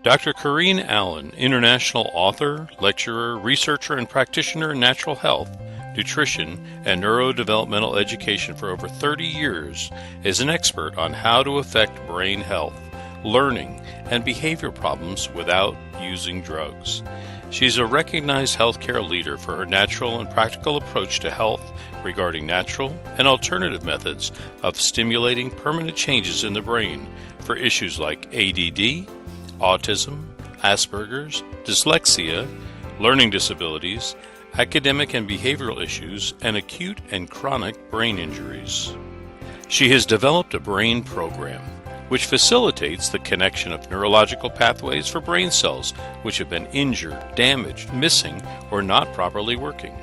Dr. Corrine Allen, international author, lecturer, researcher, and practitioner in natural health, nutrition, and neurodevelopmental education for over 30 years, is an expert on how to affect brain health, learning, and behavior problems without using drugs. She's a recognized healthcare leader for her natural and practical approach to health regarding natural and alternative methods of stimulating permanent changes in the brain for issues like ADD, autism, Asperger's, dyslexia, learning disabilities, academic and behavioral issues, and acute and chronic brain injuries. She has developed a brain program which facilitates the connection of neurological pathways for brain cells which have been injured, damaged, missing, or not properly working.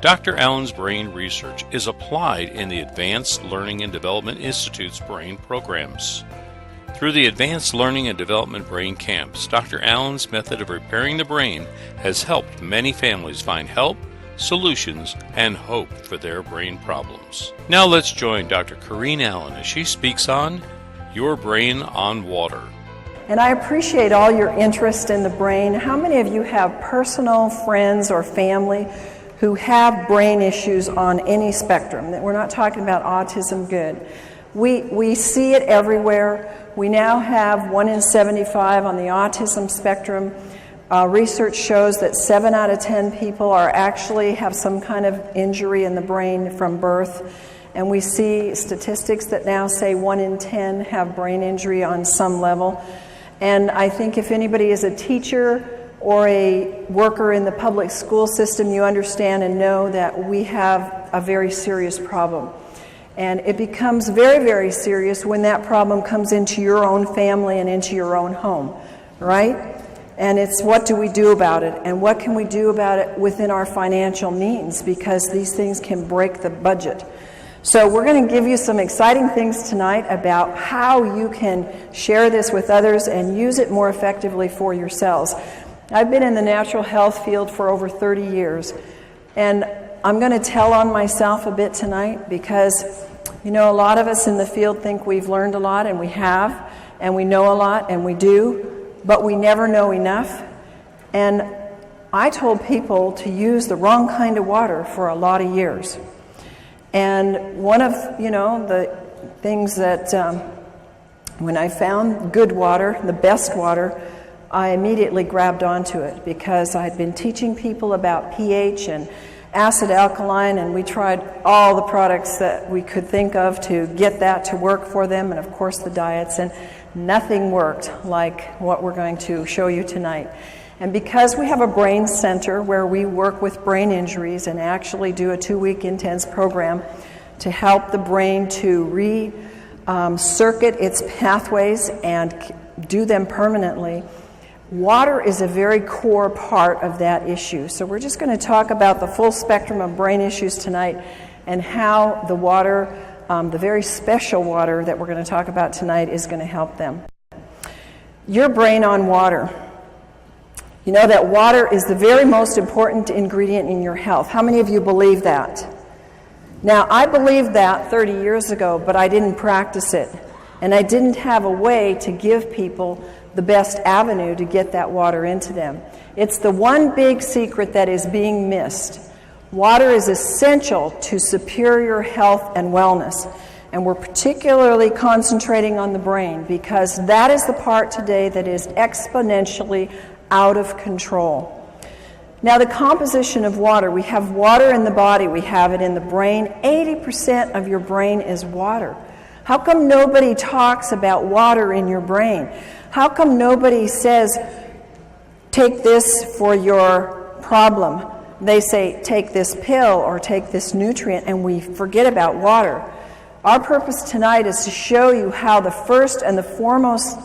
Dr. Allen's brain research is applied in the Advanced Learning and Development Institute's brain programs. Through the Advanced Learning and Development Brain Camps, Dr. Allen's method of repairing the brain has helped many families find help, solutions, and hope for their brain problems. Now let's join Dr. Corrine Allen as she speaks on Your Brain on Water. And I appreciate all your interest in the brain. How many of you have personal friends or family who have brain issues on any spectrum? That we're not talking about autism, good. We see it everywhere. We now have 1 in 75 on the autism spectrum. Research shows that 7 out of 10 people actually have some kind of injury in the brain from birth. And we see statistics that now say 1 in 10 have brain injury on some level. And I think if anybody is a teacher or a worker in the public school system, you understand and know that we have a very serious problem. And it becomes very, very serious when that problem comes into your own family and into your own home, right? And it's what do we do about it? And what can we do about it within our financial means? Because these things can break the budget. So we're going to give you some exciting things tonight about how you can share this with others and use it more effectively for yourselves. I've been in the natural health field for over 30 years, and I'm going to tell on myself a bit tonight because, you know, a lot of us in the field think we've learned a lot, and we have, and we know a lot, and we do, but we never know enough. And I told people to use the wrong kind of water for a lot of years. And one of, the things that when I found good water, the best water, I immediately grabbed onto it because I'd been teaching people about pH and acid alkaline, and we tried all the products that we could think of to get that to work for them, and of course the diets, and nothing worked like what we're going to show you tonight. And because we have a brain center where we work with brain injuries and actually do a 2-week intense program to help the brain to re-circuit its pathways and do them permanently, water is a very core part of that issue. So we're just going to talk about the full spectrum of brain issues tonight and how the water, the very special water that we're going to talk about tonight, is going to help them. Your brain on water. You know that water is the very most important ingredient in your health. How many of you believe that? Now, I believed that 30 years ago, but I didn't practice it. And I didn't have a way to give people the best avenue to get that water into them. It's the one big secret that is being missed. Water is essential to superior health and wellness. And we're particularly concentrating on the brain because that is the part today that is exponentially out of control. Now, the composition of water. We have water in the body. We have it in the brain. 80% of your brain is water. How come nobody talks about water in your brain? How come nobody says, take this for your problem? They say, take this pill or take this nutrient, and we forget about water. Our purpose tonight is to show you how the first and the foremost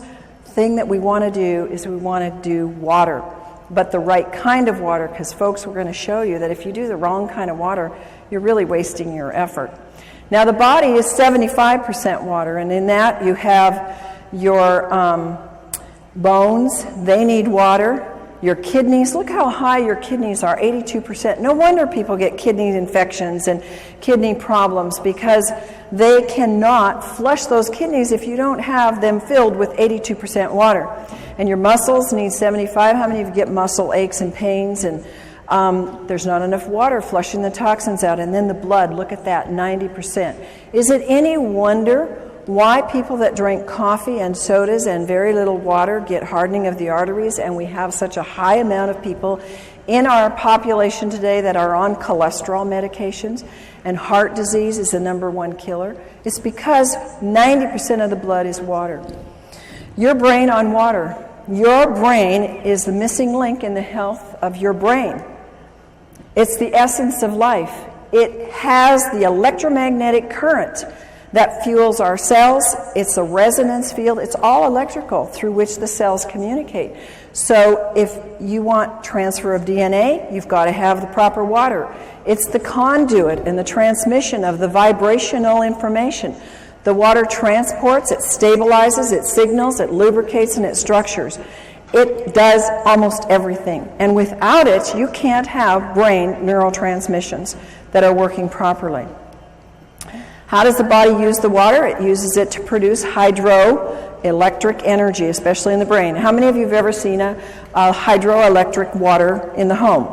thing that we want to do is we want to do water, but the right kind of water, because folks, we're going to show you that if you do the wrong kind of water, you're really wasting your effort. Now, the body is 75% water, and in that you have your bones. They need water. Your kidneys, look how high your kidneys are, 82%. No wonder people get kidney infections and kidney problems, because they cannot flush those kidneys if you don't have them filled with 82% water. And your muscles need 75. How many of you get muscle aches and pains? And there's not enough water flushing the toxins out. And then the blood, look at that, 90%. Is it any wonder why people that drink coffee and sodas and very little water get hardening of the arteries, and we have such a high amount of people in our population today that are on cholesterol medications, and heart disease is the #1 killer? It's because 90% of the blood is water. Your brain on water. Your brain is the missing link in the health of your brain. It's the essence of life. It has the electromagnetic current that fuels our cells. It's a resonance field. It's all electrical through which the cells communicate. So if you want transfer of DNA, you've got to have the proper water. It's the conduit and the transmission of the vibrational information. The water transports, it stabilizes, it signals, it lubricates, and it structures. It does almost everything. And without it, you can't have brain neurotransmissions that are working properly. How does the body use the water? It uses it to produce hydroelectric energy, especially in the brain. How many of you have ever seen a hydroelectric water in the home?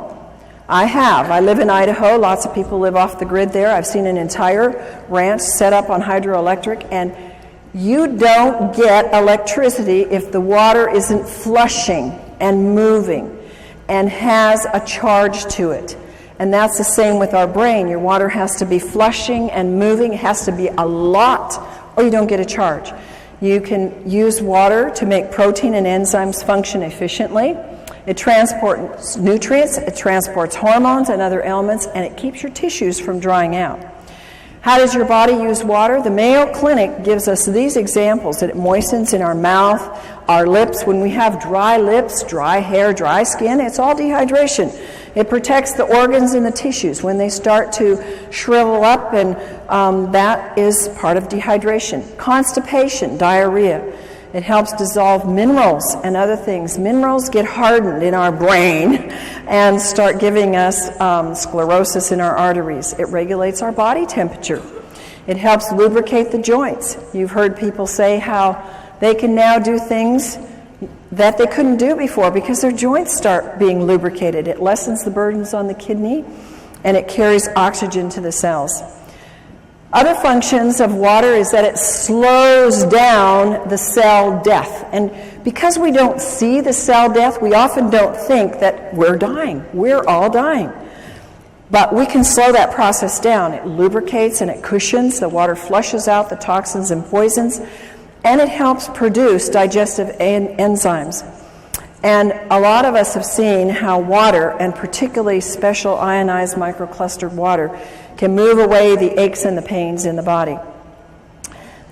I have. I live in Idaho. Lots of people live off the grid there. I've seen an entire ranch set up on hydroelectric, and you don't get electricity if the water isn't flushing and moving and has a charge to it. And that's the same with our brain. Your water has to be flushing and moving. It has to be a lot, or you don't get a charge. You can use water to make protein and enzymes function efficiently. It transports nutrients, it transports hormones and other elements, and it keeps your tissues from drying out. How does your body use water? The Mayo Clinic gives us these examples. It moistens in our mouth, our lips. When we have dry lips, dry hair, dry skin, it's all dehydration. It protects the organs and the tissues when they start to shrivel up, and that is part of dehydration. Constipation, diarrhea. It helps dissolve minerals and other things. Minerals get hardened in our brain and start giving us sclerosis in our arteries. It regulates our body temperature. It helps lubricate the joints. You've heard people say how they can now do things that they couldn't do before because their joints start being lubricated. It lessens the burdens on the kidney, and it carries oxygen to the cells. Other functions of water is that it slows down the cell death. And because we don't see the cell death, we often don't think that we're dying. We're all dying. But we can slow that process down. It lubricates and it cushions. The water flushes out the toxins and poisons, and it helps produce digestive enzymes. And a lot of us have seen how water, and particularly special ionized microclustered water, can move away the aches and the pains in the body.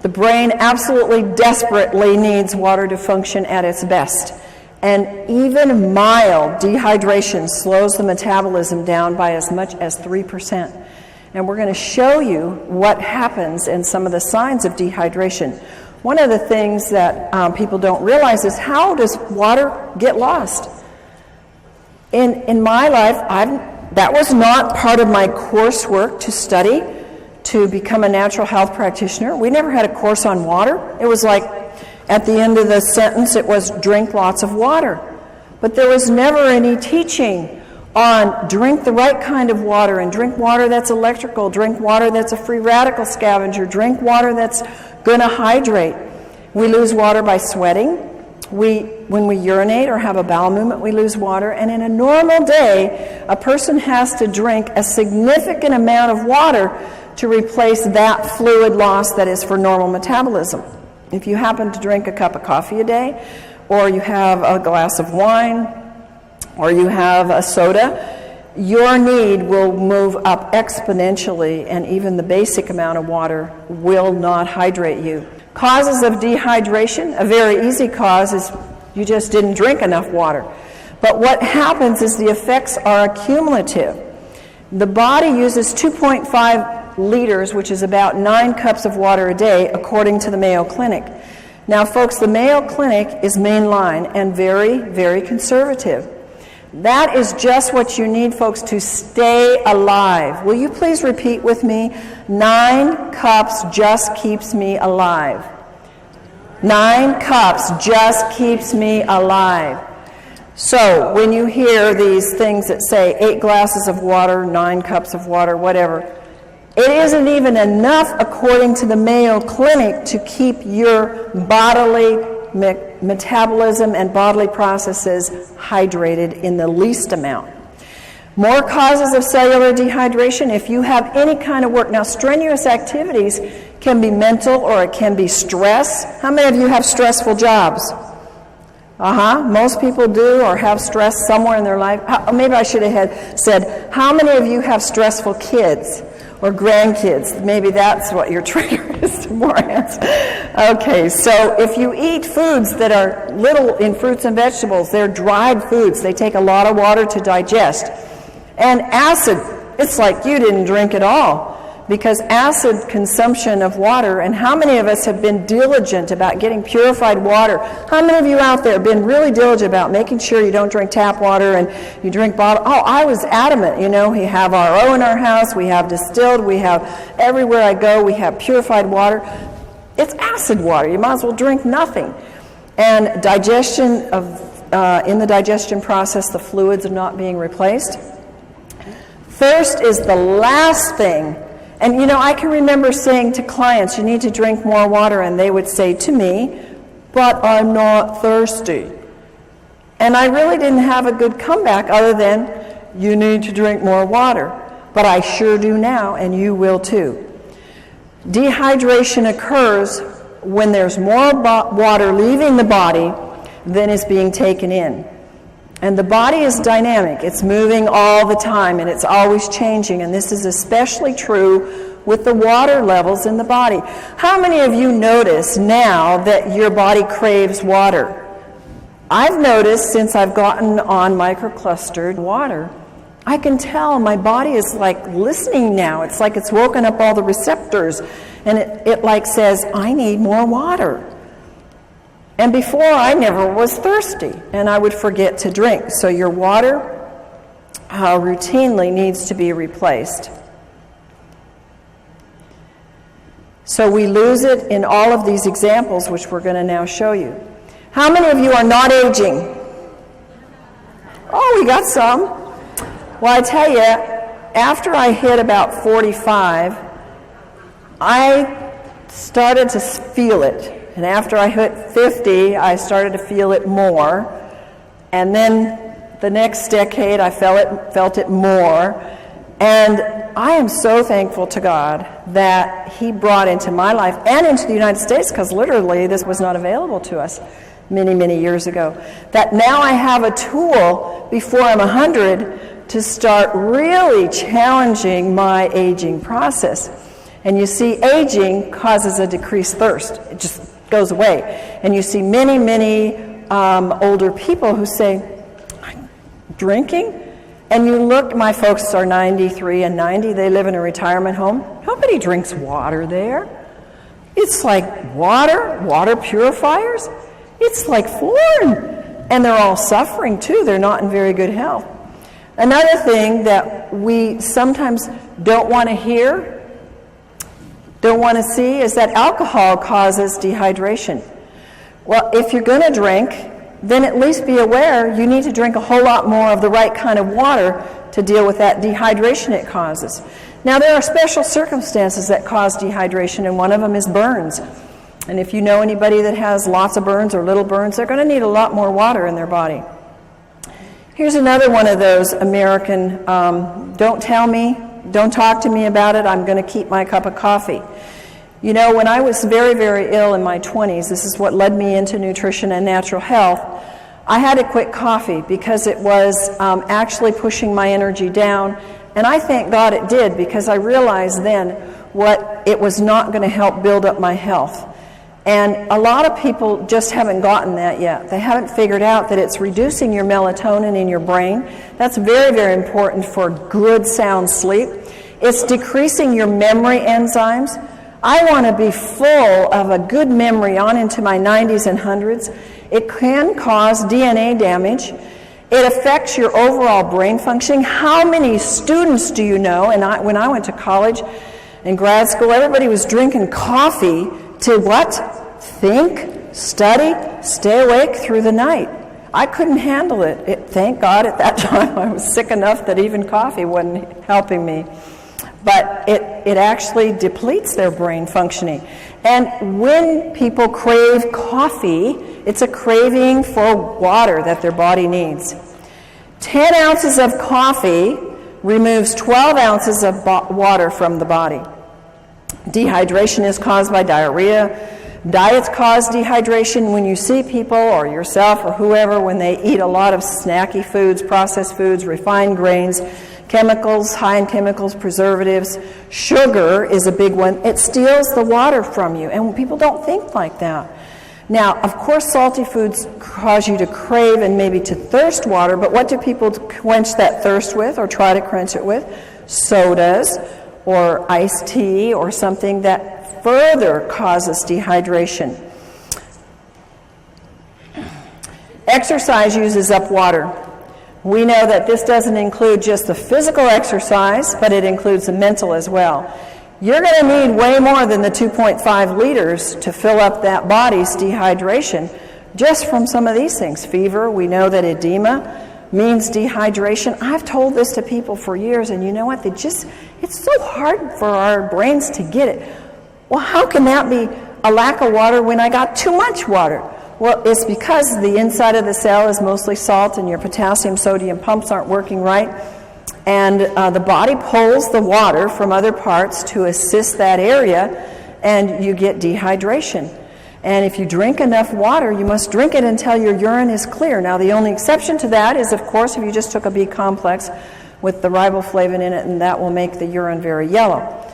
The brain absolutely desperately needs water to function at its best. And even mild dehydration slows the metabolism down by as much as 3%. And we're going to show you what happens and some of the signs of dehydration. One of the things that people don't realize is, how does water get lost? In my life, that was not part of my coursework to study to become a natural health practitioner. We never had a course on water. It was like at the end of the sentence, it was drink lots of water. But there was never any teaching on drink the right kind of water, and drink water that's electrical, drink water that's a free radical scavenger, drink water that's going to hydrate. We lose water by sweating. When we urinate or have a bowel movement, we lose water. And in a normal day, a person has to drink a significant amount of water to replace that fluid loss that is for normal metabolism. If you happen to drink a cup of coffee a day, or you have a glass of wine, or you have a soda, your need will move up exponentially, and even the basic amount of water will not hydrate you. Causes of dehydration, a very easy cause is you just didn't drink enough water. But what happens is the effects are accumulative. The body uses 2.5 liters, which is about 9 cups of water a day, according to the Mayo Clinic. Now, folks, the Mayo Clinic is mainline and very, very conservative. That is just what you need, folks, to stay alive. Will you please repeat with me? 9 cups just keeps me alive. 9 cups just keeps me alive. So when you hear these things that say 8 glasses of water, 9 cups of water, whatever, it isn't even enough, according to the Mayo Clinic, to keep your bodily metabolism and bodily processes hydrated in the least amount. More causes of cellular dehydration if you have any kind of work. Now, strenuous activities can be mental or it can be stress. How many of you have stressful jobs? Most people do or have stress somewhere in their life. Maybe I should have said, how many of you have stressful kids or grandkids? Maybe that's what your trigger is to more hands. Okay, so if you eat foods that are little in fruits and vegetables, they're dried foods. They take a lot of water to digest. And acid, it's like you didn't drink at all, because acid consumption of water, and how many of us have been diligent about getting purified water? How many of you out there have been really diligent about making sure you don't drink tap water and you drink bottled? Oh, I was adamant. You know, we have RO in our house, we have distilled, we have everywhere I go, we have purified water. It's acid water. You might as well drink nothing. And digestion in the digestion process, the fluids are not being replaced. Thirst is the last thing. And, you know, I can remember saying to clients, you need to drink more water, and they would say to me, but I'm not thirsty. And I really didn't have a good comeback other than, you need to drink more water. But I sure do now, and you will too. Dehydration occurs when there's more water leaving the body than is being taken in. And the body is dynamic. It's moving all the time, and it's always changing. And this is especially true with the water levels in the body. How many of you notice now that your body craves water? I've noticed since I've gotten on microclustered water, I can tell my body is like listening now. It's like it's woken up all the receptors, and it like says, I need more water. And before, I never was thirsty, and I would forget to drink. So your water routinely needs to be replaced. So we lose it in all of these examples, which we're going to now show you. How many of you are not aging? Oh, we got some. Well, I tell you, after I hit about 45, I started to feel it. And after I hit 50, I started to feel it more. And then the next decade, I felt it more. And I am so thankful to God that He brought into my life and into the United States, because literally this was not available to us many, many years ago, that now I have a tool before I'm 100 to start really challenging my aging process. And you see, aging causes a decreased thirst. It just goes away. And you see many, many older people who say, drinking? And you look, my folks are 93 and 90, they live in a retirement home. Nobody drinks water there. It's like water purifiers. It's like foreign. And they're all suffering too. They're not in very good health. Another thing that we sometimes don't want to hear, don't want to see, is that alcohol causes dehydration. Well, if you're going to drink, then at least be aware you need to drink a whole lot more of the right kind of water to deal with that dehydration it causes. Now, there are special circumstances that cause dehydration, and one of them is burns. And if you know anybody that has lots of burns or little burns, they're going to need a lot more water in their body. Here's another one of those American, don't tell me, don't talk to me about it, I'm going to keep my cup of coffee. You know, when I was very, very ill in my 20s, this is what led me into nutrition and natural health, I had to quit coffee because it was actually pushing my energy down. And I thank God it did, because I realized then what it was not going to help build up my health. And a lot of people just haven't gotten that yet. They haven't figured out that it's reducing your melatonin in your brain. That's very, very important for good, sound sleep. It's decreasing your memory enzymes. I want to be full of a good memory on into my 90s and 100s. It can cause DNA damage. It affects your overall brain functioning. How many students do you know? And when I went to college and grad school, everybody was drinking coffee to what? Think, study, stay awake through the night. I couldn't handle it. Thank God at that time I was sick enough that even coffee wasn't helping me. But it actually depletes their brain functioning. And when people crave coffee, it's a craving for water that their body needs. 10 ounces of coffee removes 12 ounces of water from the body. Dehydration is caused by diarrhea. Diets cause dehydration. When you see people or yourself or whoever, when they eat a lot of snacky foods, processed foods, refined grains, chemicals, high in chemicals, preservatives, sugar is a big one. It steals the water from you, and people don't think like that. Now, of course, salty foods cause you to crave and maybe to thirst water, but what do people quench that thirst with or try to quench it with? Sodas or iced tea or something that further causes dehydration. Exercise uses up water. We know that this doesn't include just the physical exercise, but it includes the mental as well. You're going to need way more than the 2.5 liters to fill up that body's dehydration just from some of these things. Fever, we know that edema means dehydration. I've told this to people for years, and you know what? It's so hard for our brains to get it. Well, how can that be a lack of water when I got too much water? Well, it's because the inside of the cell is mostly salt and your potassium-sodium pumps aren't working right. And the body pulls the water from other parts to assist that area, and you get dehydration. And if you drink enough water, you must drink it until your urine is clear. Now, the only exception to that is, of course, if you just took a B complex with the riboflavin in it, and that will make the urine very yellow.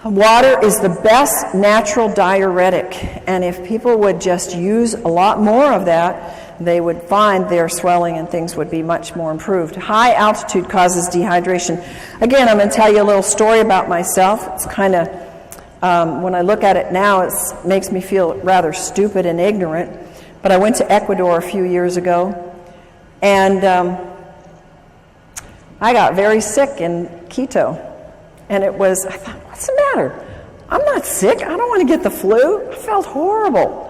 Water is the best natural diuretic, and if people would just use a lot more of that, they would find their swelling and things would be much more improved. High altitude causes dehydration. Again, I'm going to tell you a little story about myself. It's kind of, when I look at it now, it makes me feel rather stupid and ignorant. But I went to Ecuador a few years ago, and I got very sick in Quito. And I thought, what's the matter? I'm not sick. I don't want to get the flu. I felt horrible.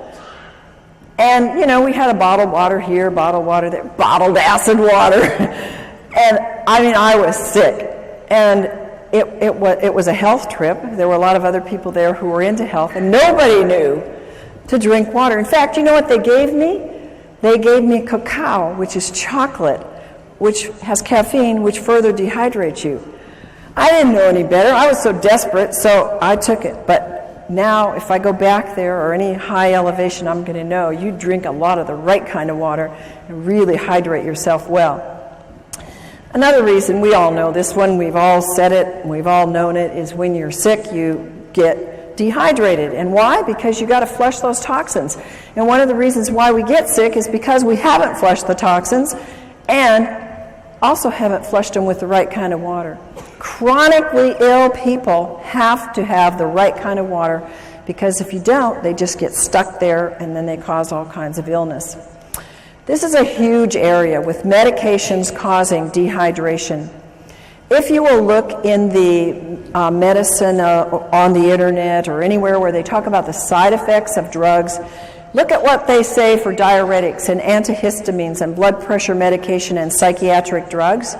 And, we had a bottled water here, bottled water there, bottled acid water. And, I was sick. And it was a health trip. There were a lot of other people there who were into health, and nobody knew to drink water. In fact, you know what they gave me? They gave me cacao, which is chocolate, which has caffeine, which further dehydrates you. I didn't know any better. I was so desperate, so I took it. But now, if I go back there or any high elevation, I'm going to know you drink a lot of the right kind of water and really hydrate yourself well. Another reason, we all know this one, we've all said it, we've all known it, is when you're sick, you get dehydrated. And why? Because you got to flush those toxins. And one of the reasons why we get sick is because we haven't flushed the toxins and also haven't flushed them with the right kind of water. Chronically ill people have to have the right kind of water, because if you don't, they just get stuck there and then they cause all kinds of illness. This is a huge area with medications causing dehydration. If you will look in the medicine on the internet or anywhere where they talk about the side effects of drugs, look at what they say for diuretics and antihistamines and blood pressure medication and psychiatric drugs.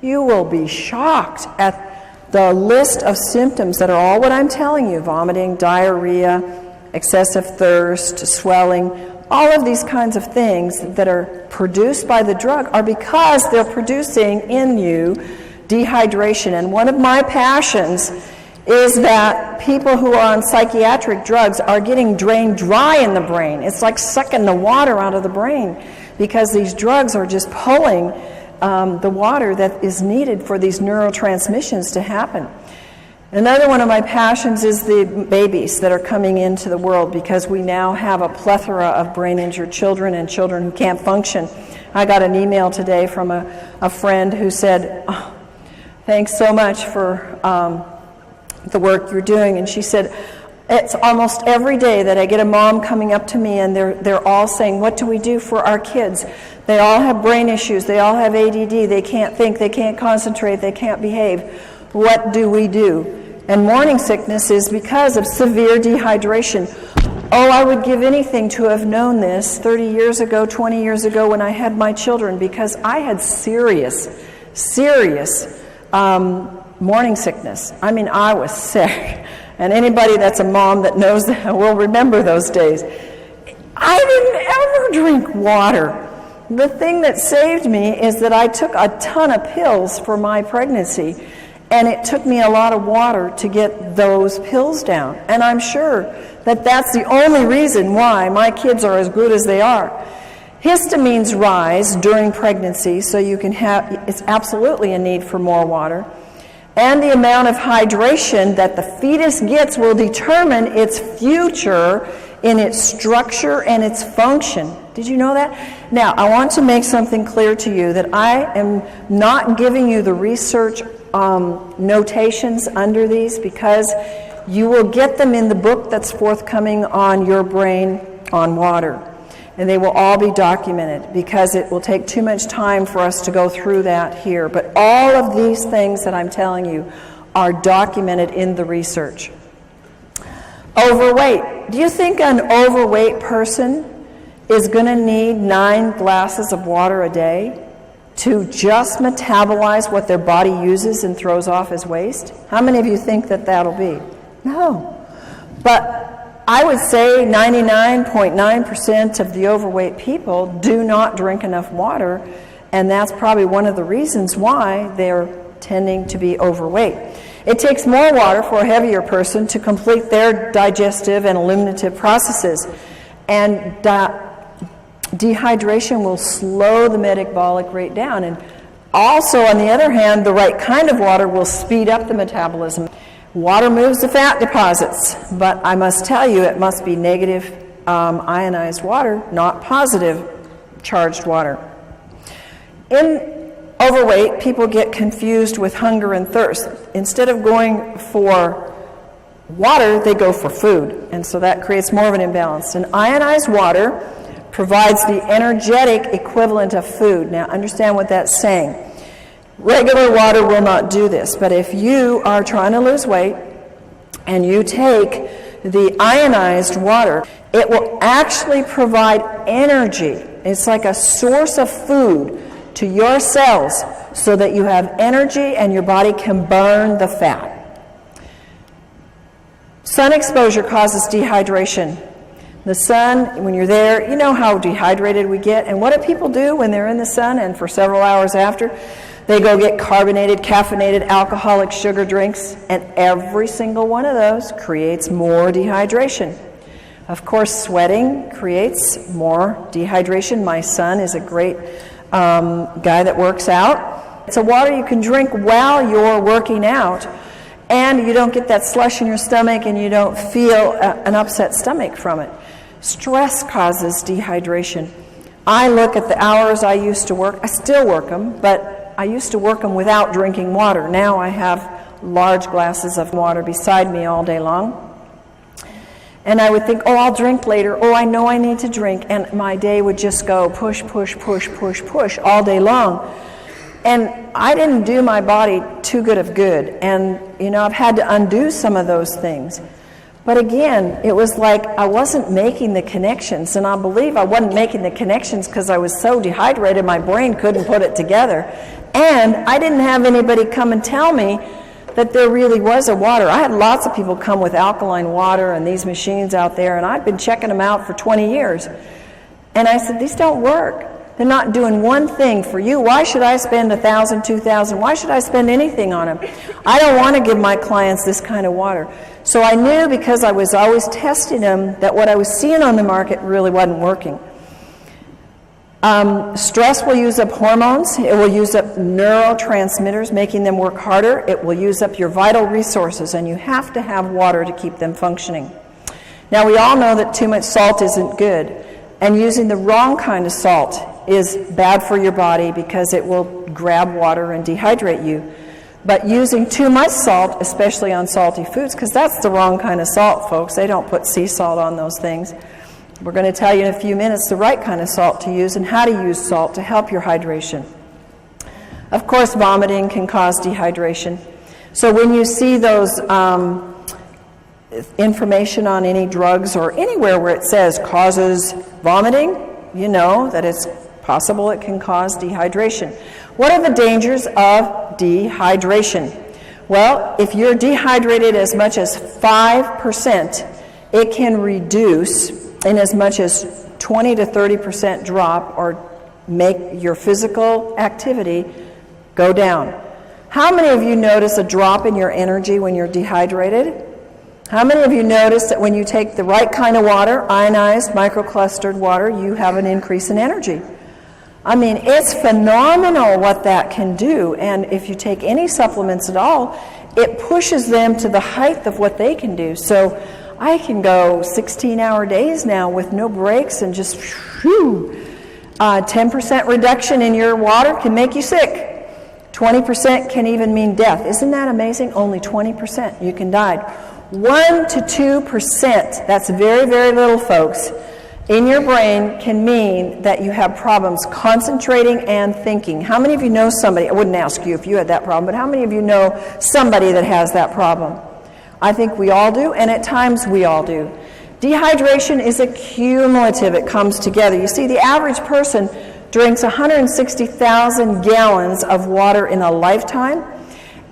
You will be shocked at the list of symptoms that are all what I'm telling you: vomiting, diarrhea, excessive thirst, swelling. All of these kinds of things that are produced by the drug are because they're producing in you dehydration. And one of my passions is that people who are on psychiatric drugs are getting drained dry in the brain. It's like sucking the water out of the brain, because these drugs are just pulling the water that is needed for these neurotransmissions to happen. Another one of my passions is the babies that are coming into the world, because we now have a plethora of brain-injured children and children who can't function. I got an email today from a friend who said, "Oh, thanks so much for the work you're doing." And she said, It's almost every day that I get a mom coming up to me and they're all saying, what do we do for our kids? They all have brain issues. They all have ADD. They can't think. They can't concentrate. They can't behave. What do we do? And morning sickness is because of severe dehydration. Oh, I would give anything to have known this 30 years ago, 20 years ago when I had my children, because I had serious morning sickness. I mean, I was sick. And anybody that's a mom that knows that will remember those days. I didn't ever drink water. The thing that saved me is that I took a ton of pills for my pregnancy, and it took me a lot of water to get those pills down. And I'm sure that that's the only reason why my kids are as good as they are. Histamines rise during pregnancy, so you can have, it's absolutely a need for more water. And the amount of hydration that the fetus gets will determine its future in its structure and its function. Did you know that? Now, I want to make something clear to you that I am not giving you the research notations under these, because you will get them in the book that's forthcoming on Your Brain on Water. And they will all be documented, because it will take too much time for us to go through that here. But all of these things that I'm telling you are documented in the research. Overweight. Do you think an overweight person is going to need 9 glasses of water a day to just metabolize what their body uses and throws off as waste? How many of you think that that'll be? No. But I would say 99.9% of the overweight people do not drink enough water, and that's probably one of the reasons why they're tending to be overweight. It takes more water for a heavier person to complete their digestive and eliminative processes, and dehydration will slow the metabolic rate down. And also, on the other hand, the right kind of water will speed up the metabolism. Water moves the fat deposits, but I must tell you it must be negative ionized water, not positive charged water. In overweight, people get confused with hunger and thirst. Instead of going for water, they go for food, and so that creates more of an imbalance. And ionized water provides the energetic equivalent of food. Now, understand what that's saying. Regular water will not do this, but if you are trying to lose weight and you take the ionized water, it will actually provide energy. It's like a source of food to your cells so that you have energy and your body can burn the fat. Sun exposure causes dehydration. The sun, when you're there, you know how dehydrated we get. And what do people do when they're in the sun and for several hours after? They go get carbonated, caffeinated, alcoholic sugar drinks, and every single one of those creates more dehydration. Of course, sweating creates more dehydration. My son is a great guy that works out. It's a water you can drink while you're working out, and you don't get that slush in your stomach, and you don't feel an upset stomach from it. Stress causes dehydration. I look at the hours I used to work. I still work them, but I used to work them without drinking water. Now I have large glasses of water beside me all day long. And I would think, oh, I'll drink later. Oh, I know I need to drink. And my day would just go push all day long. And I didn't do my body too good of good. And, you know, I've had to undo some of those things. But again, it was like I wasn't making the connections, and I believe I wasn't making the connections because I was so dehydrated my brain couldn't put it together. And I didn't have anybody come and tell me that there really was a water. I had lots of people come with alkaline water and these machines out there, and I'd been checking them out for 20 years. And I said, these don't work. They're not doing one thing for you. Why should I spend $1,000, $2,000? Why should I spend anything on them? I don't want to give my clients this kind of water. So I knew, because I was always testing them, that what I was seeing on the market really wasn't working. Stress will use up hormones. It will use up neurotransmitters, making them work harder. It will use up your vital resources, and you have to have water to keep them functioning. Now, we all know that too much salt isn't good, and using the wrong kind of salt is bad for your body because it will grab water and dehydrate you. But using too much salt, especially on salty foods, because that's the wrong kind of salt, folks. They don't put sea salt on those things. We're going to tell you in a few minutes the right kind of salt to use and how to use salt to help your hydration. Of course, vomiting can cause dehydration. So when you see those information on any drugs or anywhere where it says causes vomiting, you know that it's possible it can cause dehydration. What are the dangers of dehydration? Well, if you're dehydrated as much as 5%, it can reduce in as much as 20 to 30% drop or make your physical activity go down. How many of you notice a drop in your energy when you're dehydrated? How many of you notice that when you take the right kind of water, ionized, microclustered water, you have an increase in energy? I mean, it's phenomenal what that can do. And if you take any supplements at all, it pushes them to the height of what they can do. So I can go 16-hour days now with no breaks and just 10% reduction in your water can make you sick. 20% can even mean death. Isn't that amazing? Only 20% you can die. 1 to 2%, that's very, very little, folks, in your brain can mean that you have problems concentrating and thinking. How many of you know somebody, I wouldn't ask you if you had that problem, but how many of you know somebody that has that problem? I think we all do, and at times we all do. Dehydration is a cumulative. It comes together. You see, the average person drinks 160,000 gallons of water in a lifetime,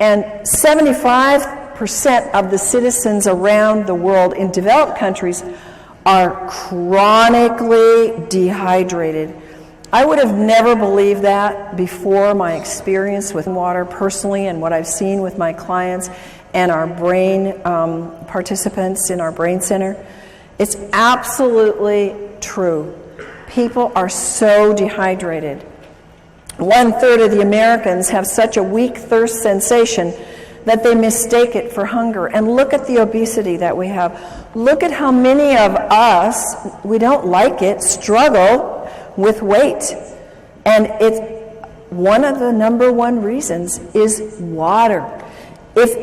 and 75% of the citizens around the world in developed countries are chronically dehydrated. I would have never believed that before my experience with water personally and what I've seen with my clients and our brain participants in our brain center. It's absolutely true. People are so dehydrated. 1/3 of the Americans have such a weak thirst sensation that they mistake it for hunger. And look at the obesity that we have. Look at how many of us, we don't like it, struggle with weight. And it's one of the number one reasons is water. If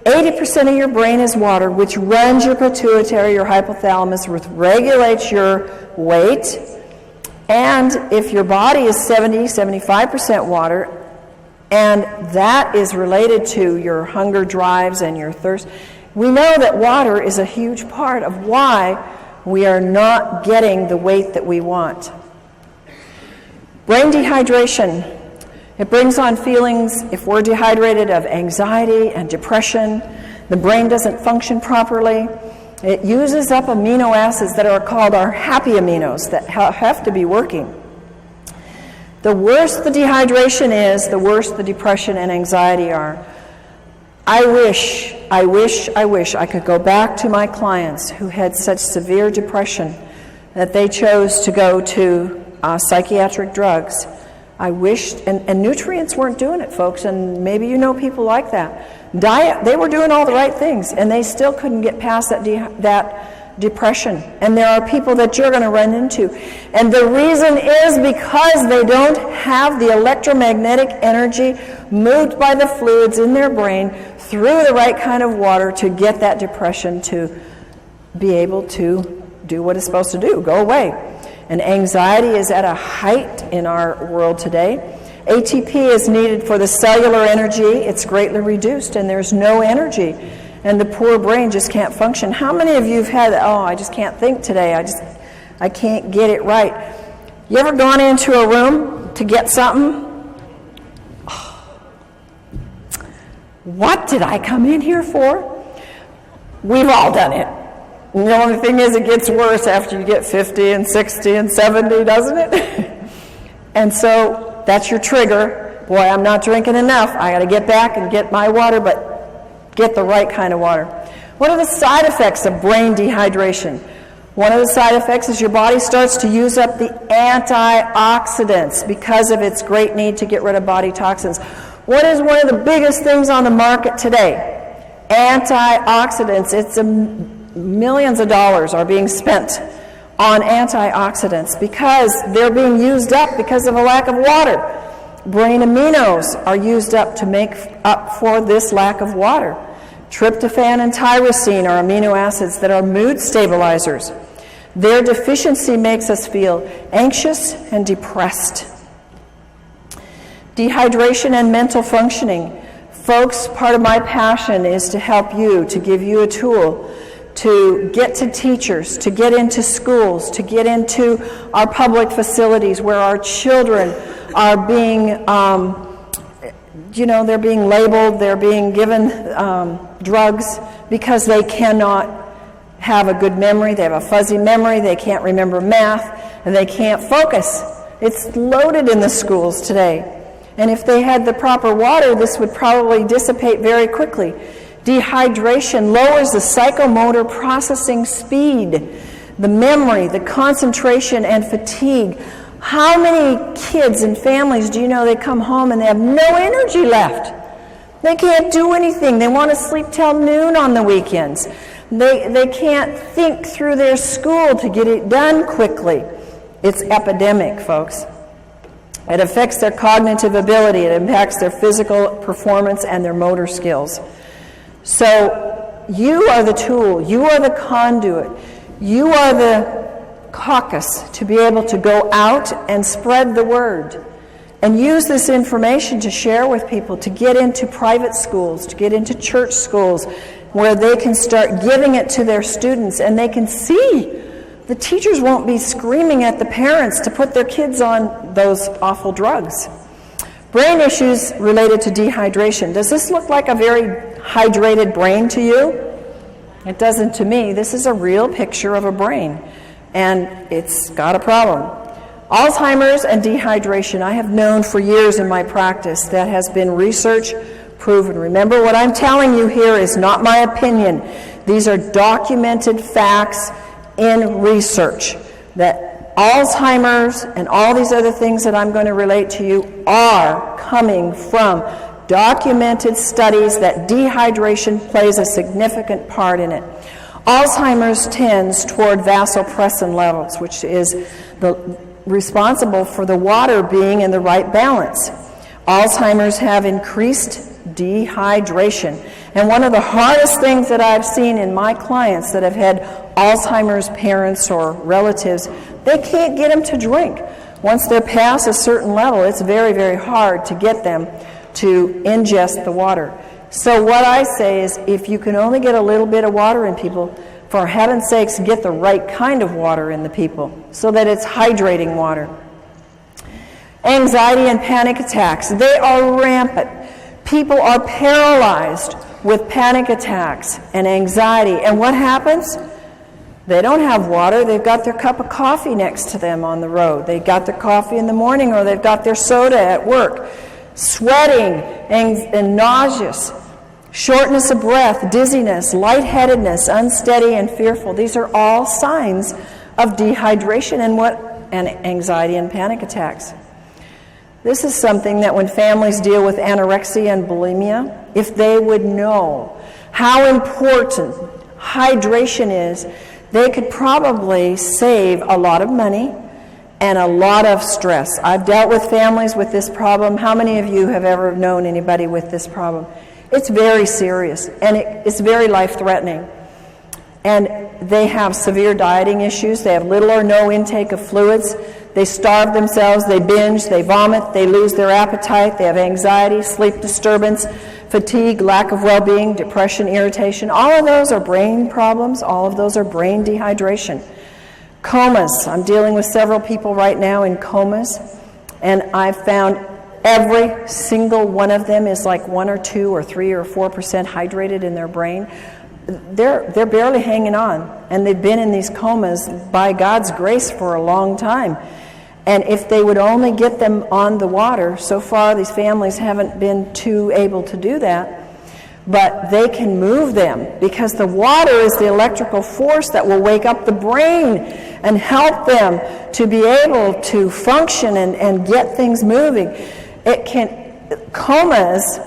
80% of your brain is water, which runs your pituitary, your hypothalamus, which regulates your weight, and if your body is 70-75% water, and that is related to your hunger drives and your thirst, we know that water is a huge part of why we are not getting the weight that we want. Brain dehydration. It brings on feelings, if we're dehydrated, of anxiety and depression. The brain doesn't function properly. It uses up amino acids that are called our happy aminos that have to be working. The worse the dehydration is, the worse the depression and anxiety are. I wish I could go back to my clients who had such severe depression that they chose to go to psychiatric drugs. I wished, and nutrients weren't doing it, folks, and maybe you know people like that. Diet, they were doing all the right things, and they still couldn't get past that depression. And there are people that you're going to run into. And the reason is because they don't have the electromagnetic energy moved by the fluids in their brain through the right kind of water to get that depression to be able to do what it's supposed to do, go away. And anxiety is at a height in our world today. ATP is needed for the cellular energy. It's greatly reduced, and there's no energy. And the poor brain just can't function. How many of you have had, I just can't think today. I can't get it right. You ever gone into a room to get something? What did I come in here for? We've all done it. And the only thing is it gets worse after you get 50 and 60 and 70, doesn't it? And so that's your trigger. Boy, I'm not drinking enough. I got to get back and get my water, but get the right kind of water. What are the side effects of brain dehydration? One of the side effects is your body starts to use up the antioxidants because of its great need to get rid of body toxins. What is one of the biggest things on the market today? Antioxidants. It's millions of dollars are being spent on antioxidants because they're being used up because of a lack of water. Brain aminos are used up to make up for this lack of water. Tryptophan and tyrosine are amino acids that are mood stabilizers. Their deficiency makes us feel anxious and depressed. Dehydration and mental functioning. Folks, part of my passion is to help you, to give you a tool to get to teachers, to get into schools, to get into our public facilities where our children are being, they're being labeled, they're being given drugs because they cannot have a good memory, they have a fuzzy memory, they can't remember math, and they can't focus. It's loaded in the schools today. And if they had the proper water, this would probably dissipate very quickly. Dehydration lowers the psychomotor processing speed, the memory, the concentration, and fatigue. How many kids and families do you know they come home and they have no energy left? They can't do anything. They want to sleep till noon on the weekends. They can't think through their school to get it done quickly. It's epidemic, folks. It affects their cognitive ability. It impacts their physical performance and their motor skills. So you are the tool. You are the conduit. You are the caucus to be able to go out and spread the word and use this information to share with people, to get into private schools, to get into church schools where they can start giving it to their students and they can see. The teachers won't be screaming at the parents to put their kids on those awful drugs. Brain issues related to dehydration. Does this look like a very hydrated brain to you? It doesn't to me. This is a real picture of a brain, and it's got a problem. Alzheimer's and dehydration, I have known for years in my practice. That has been research proven. Remember, what I'm telling you here is not my opinion. These are documented facts in research, that Alzheimer's and all these other things that I'm going to relate to you are coming from documented studies that dehydration plays a significant part in it. Alzheimer's tends toward vasopressin levels, which is responsible for the water being in the right balance. Alzheimer's have increased dehydration. And one of the hardest things that I've seen in my clients that have had Alzheimer's parents or relatives, they can't get them to drink. Once they're past a certain level, it's very, very hard to get them to ingest the water. So what I say is, if you can only get a little bit of water in people, for heaven's sakes, get the right kind of water in the people so that it's hydrating water. Anxiety and panic attacks, they are rampant. People are paralyzed with panic attacks and anxiety. And what happens? They don't have water. They've got their cup of coffee next to them on the road. They've got their coffee in the morning, or they've got their soda at work. Sweating and nauseous, shortness of breath, dizziness, lightheadedness, unsteady and fearful. These are all signs of dehydration and anxiety and panic attacks. This is something that when families deal with anorexia and bulimia, if they would know how important hydration is, they could probably save a lot of money and a lot of stress. I've dealt with families with this problem. How many of you have ever known anybody with this problem? It's very serious, and it's very life-threatening. And they have severe dieting issues. They have little or no intake of fluids. They starve themselves, they binge, they vomit, they lose their appetite, they have anxiety, sleep disturbance, fatigue, lack of well-being, depression, irritation. All of those are brain problems. All of those are brain dehydration. Comas. I'm dealing with several people right now in comas, and I've found every single one of them is like 1 or 2 or 3 or 4% hydrated in their brain. They're barely hanging on, and they've been in these comas by God's grace for a long time. And if they would only get them on the water, so far these families haven't been too able to do that, but they can move them because the water is the electrical force that will wake up the brain and help them to be able to function and get things moving. Comas,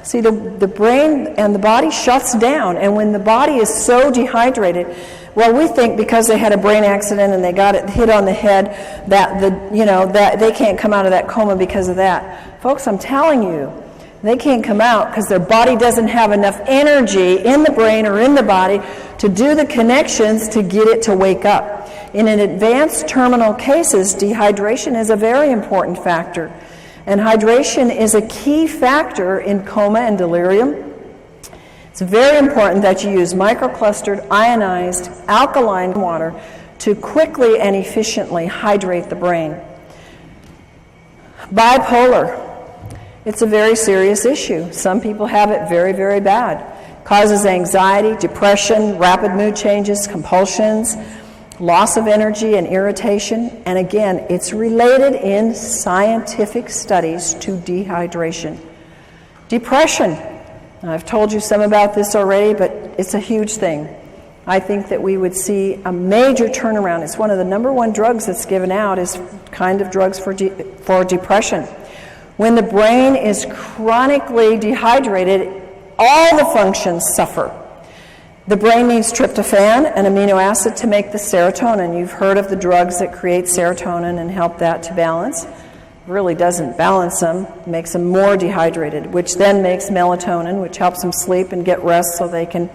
see, the brain and the body shuts down, and when the body is so dehydrated, well, we think because they had a brain accident and they got it hit on the head that that they can't come out of that coma because of that. Folks, I'm telling you, they can't come out because their body doesn't have enough energy in the brain or in the body to do the connections to get it to wake up. In an advanced terminal cases, dehydration is a very important factor. And hydration is a key factor in coma and delirium. It's very important that you use microclustered, ionized, alkaline water to quickly and efficiently hydrate the brain. Bipolar. It's a very serious issue. Some people have it very, very bad. Causes anxiety, depression, rapid mood changes, compulsions, loss of energy and irritation. And again, it's related in scientific studies to dehydration. Depression. I've told you some about this already, but it's a huge thing. I think that we would see a major turnaround. It's one of the number one drugs that's given out is kind of drugs for depression. When the brain is chronically dehydrated, all the functions suffer. The brain needs tryptophan, an amino acid, to make the serotonin. You've heard of the drugs that create serotonin and help that to balance. Really doesn't balance them, makes them more dehydrated, which then makes melatonin, which helps them sleep and get rest so they can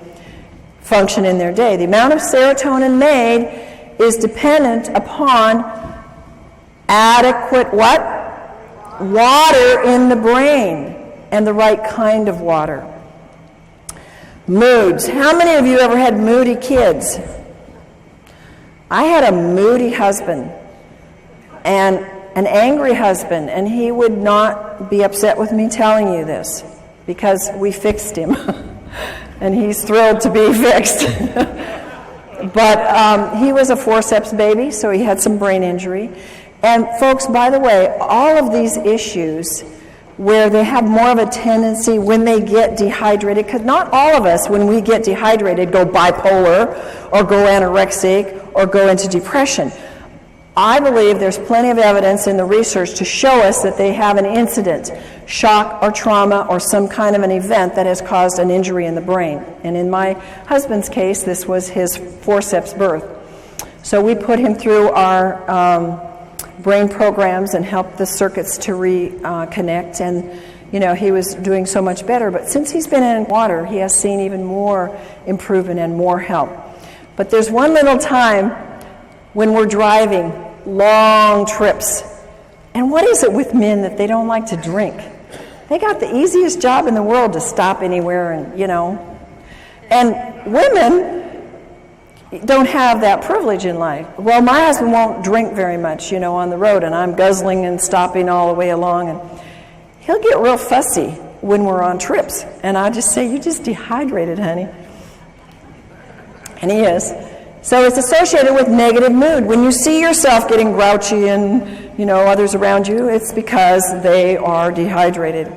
function in their day. The amount of serotonin made is dependent upon adequate what? Water in the brain, and the right kind of water. Moods. How many of you ever had moody kids? I had a moody husband and an angry husband, and he would not be upset with me telling you this because we fixed him and he's thrilled to be fixed. But he was a forceps baby, so he had some brain injury. And folks, by the way, all of these issues where they have more of a tendency when they get dehydrated, because not all of us, when we get dehydrated, go bipolar or go anorexic or go into depression. I believe there's plenty of evidence in the research to show us that they have an incident, shock or trauma or some kind of an event that has caused an injury in the brain. And in my husband's case, this was his forceps birth. So we put him through our brain programs and help the circuits to reconnect, and he was doing so much better. But since he's been in water, he has seen even more improvement and more help. But there's one little time when we're driving long trips, and what is it with men that they don't like to drink? They got the easiest job in the world to stop anywhere, and women don't have that privilege in life. Well, my husband won't drink very much, on the road, and I'm guzzling and stopping all the way along, and he'll get real fussy when we're on trips, and I just say, "You just dehydrated, honey." And he is. So it's associated with negative mood. When you see yourself getting grouchy and, others around you, it's because they are dehydrated.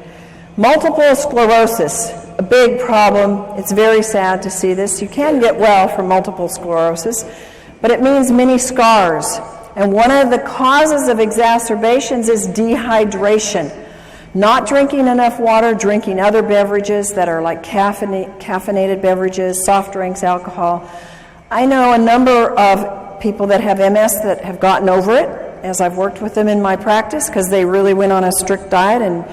Multiple sclerosis. A big problem. It's very sad to see this. You can get well from multiple sclerosis, but it means many scars. And one of the causes of exacerbations is dehydration. Not drinking enough water, drinking other beverages that are like caffeinated beverages, soft drinks, alcohol. I know a number of people that have MS that have gotten over it, as I've worked with them in my practice, because they really went on a strict diet and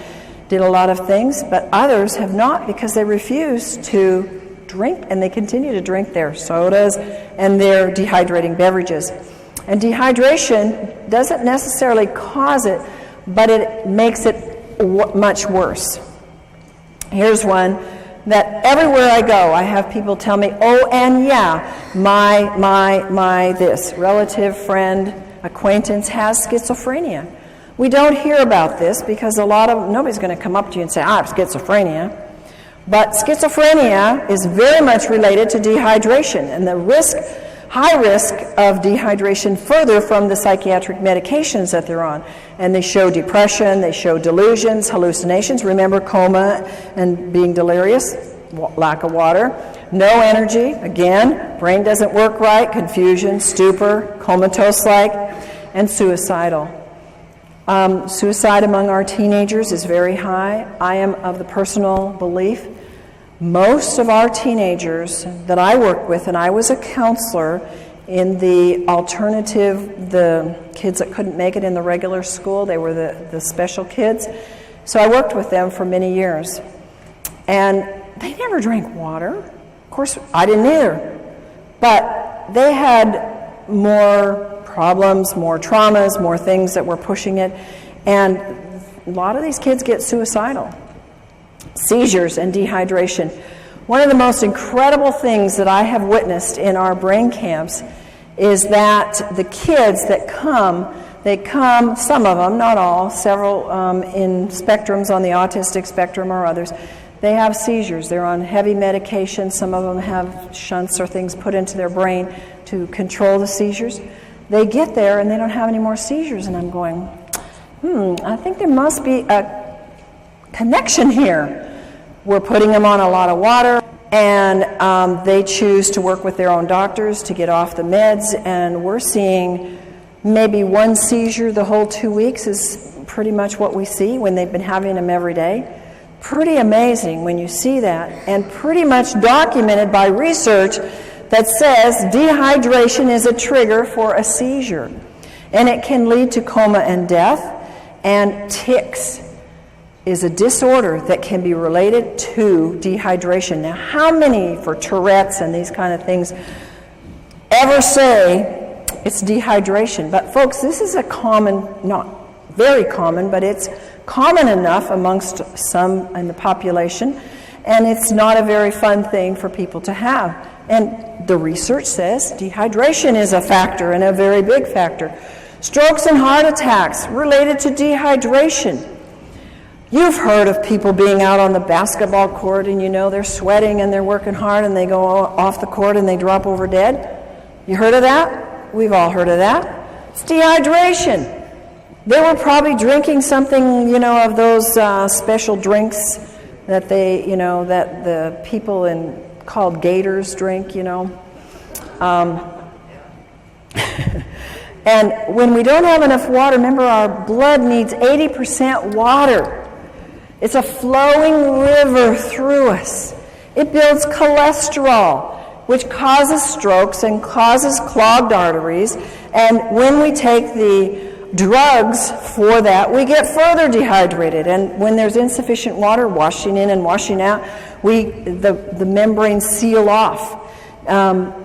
did a lot of things, but others have not because they refuse to drink, and they continue to drink their sodas and their dehydrating beverages. And dehydration doesn't necessarily cause it, but it makes it much worse. Here's one that everywhere I go, I have people tell me, "Oh, and yeah, my this relative, friend, acquaintance has schizophrenia." We don't hear about this because nobody's going to come up to you and say, "I have schizophrenia." But schizophrenia is very much related to dehydration, and the high risk of dehydration further from the psychiatric medications that they're on. And they show depression, they show delusions, hallucinations. Remember coma and being delirious, lack of water. No energy, again, brain doesn't work right, confusion, stupor, comatose-like, and suicidal. Suicide among our teenagers is very high. I am of the personal belief most of our teenagers that I work with, and I was a counselor in the alternative, the kids that couldn't make it in the regular school, they were the special kids. So I worked with them for many years. And they never drank water. Of course, I didn't either. But they had more problems, more traumas, more things that were pushing it. And a lot of these kids get suicidal. Seizures and dehydration. One of the most incredible things that I have witnessed in our brain camps is that the kids that come, some of them, not all, several in spectrums on the autistic spectrum or others, they have seizures. They're on heavy medication. Some of them have shunts or things put into their brain to control the seizures. They get there and they don't have any more seizures, and I'm going, I think there must be a connection here. We're putting them on a lot of water, and they choose to work with their own doctors to get off the meds, and we're seeing maybe one seizure the whole 2 weeks is pretty much what we see when they've been having them every day. Pretty amazing when you see that, and pretty much documented by research that says dehydration is a trigger for a seizure, and it can lead to coma and death. And tics is a disorder that can be related to dehydration. Now, how many for Tourette's and these kind of things ever say it's dehydration? But folks, this is a common, not very common, but it's common enough amongst some in the population, and it's not a very fun thing for people to have. And the research says dehydration is a factor, and a very big factor. Strokes and heart attacks related to dehydration. You've heard of people being out on the basketball court and they're sweating and they're working hard and they go off the court and they drop over dead. You heard of that? We've all heard of that. It's dehydration. They were probably drinking something, of those special drinks that that the people called gators drink, And when we don't have enough water, remember our blood needs 80% water. It's a flowing river through us. It builds cholesterol, which causes strokes and causes clogged arteries. And when we take the drugs for that, we get further dehydrated. And when there's insufficient water washing in and washing out, the membranes seal off.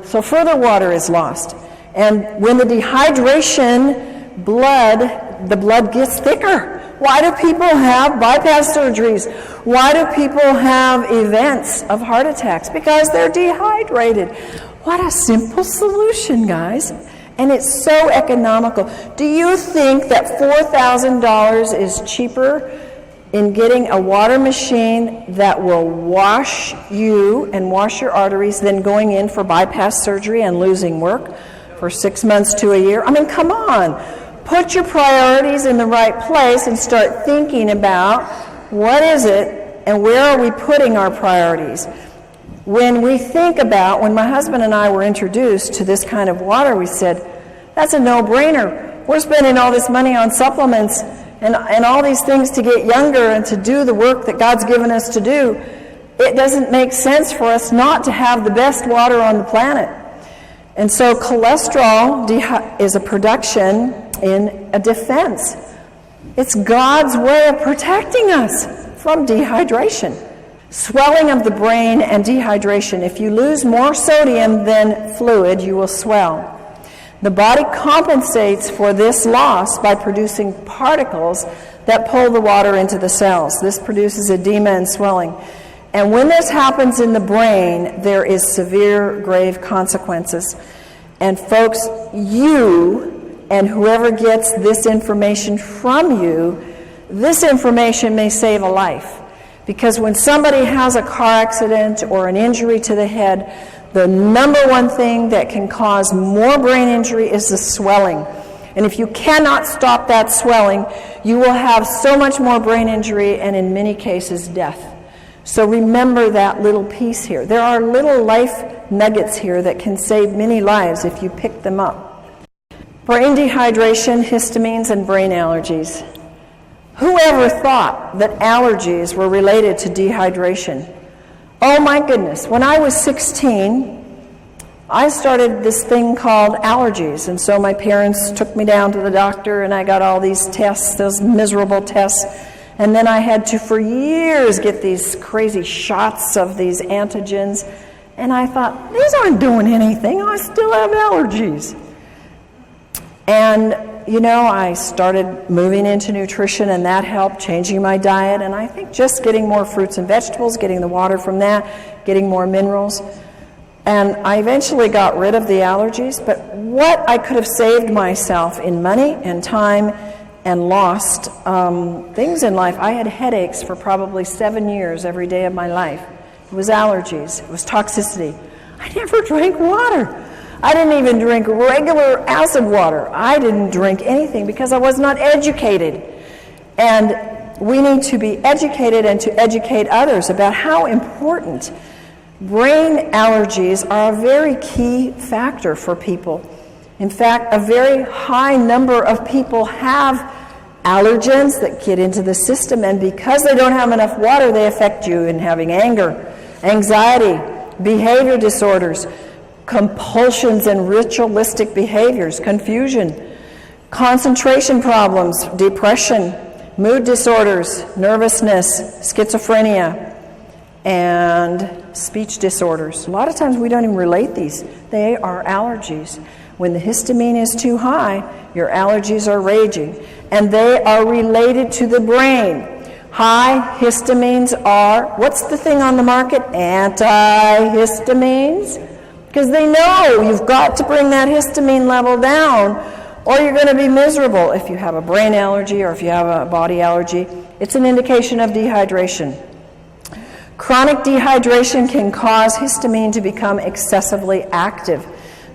So further water is lost. And when the dehydration, the blood gets thicker. Why do people have bypass surgeries? Why do people have events of heart attacks? Because they're dehydrated. What a simple solution, guys. And it's so economical. Do you think that $4,000 is cheaper in getting a water machine that will wash you and wash your arteries than going in for bypass surgery and losing work for 6 months to a year? I mean, come on. Put your priorities in the right place and start thinking about what is it and where are we putting our priorities. When we think about, when my husband and I were introduced to this kind of water, we said, that's a no-brainer. We're spending all this money on supplements and all these things to get younger and to do the work that God's given us to do. It doesn't make sense for us not to have the best water on the planet. And so cholesterol is a production in a defense. It's God's way of protecting us from dehydration. Swelling of the brain and dehydration. If you lose more sodium than fluid, you will swell. The body compensates for this loss by producing particles that pull the water into the cells. This produces edema and swelling. And when this happens in the brain, there is severe, grave consequences. And folks, you and whoever gets this information from you, this information may save a life. Because when somebody has a car accident or an injury to the head, the number one thing that can cause more brain injury is the swelling. And if you cannot stop that swelling, you will have so much more brain injury and in many cases death. So remember that little piece here. There are little life nuggets here that can save many lives if you pick them up. Brain dehydration, histamines, and brain allergies. Whoever thought that allergies were related to dehydration? Oh my goodness. When I was 16, I started this thing called allergies. And so my parents took me down to the doctor and I got all these tests, those miserable tests. And then I had to, for years, get these crazy shots of these antigens. And I thought, these aren't doing anything. I still have allergies. And, you know, I started moving into nutrition, and that helped, changing my diet. And I think just getting more fruits and vegetables, getting the water from that, getting more minerals. And I eventually got rid of the allergies. But what I could have saved myself in money and time and lost things in life. I had headaches for probably 7 years every day of my life. It was allergies. It was toxicity. I never drank water. I didn't even drink regular acid water. I didn't drink anything because I was not educated. And we need to be educated and to educate others about how important brain allergies are a very key factor for people. In fact, a very high number of people have allergens that get into the system, and because they don't have enough water, they affect you in having anger, anxiety, behavior disorders, compulsions and ritualistic behaviors, confusion, concentration problems, depression, mood disorders, nervousness, schizophrenia, and speech disorders. A lot of times we don't even relate these. They are allergies. When the histamine is too high, your allergies are raging. And they are related to the brain. High histamines are, what's the thing on the market? Antihistamines. Because they know you've got to bring that histamine level down or you're going to be miserable. If you have a brain allergy or if you have a body allergy, it's an indication of dehydration. Chronic dehydration can cause histamine to become excessively active.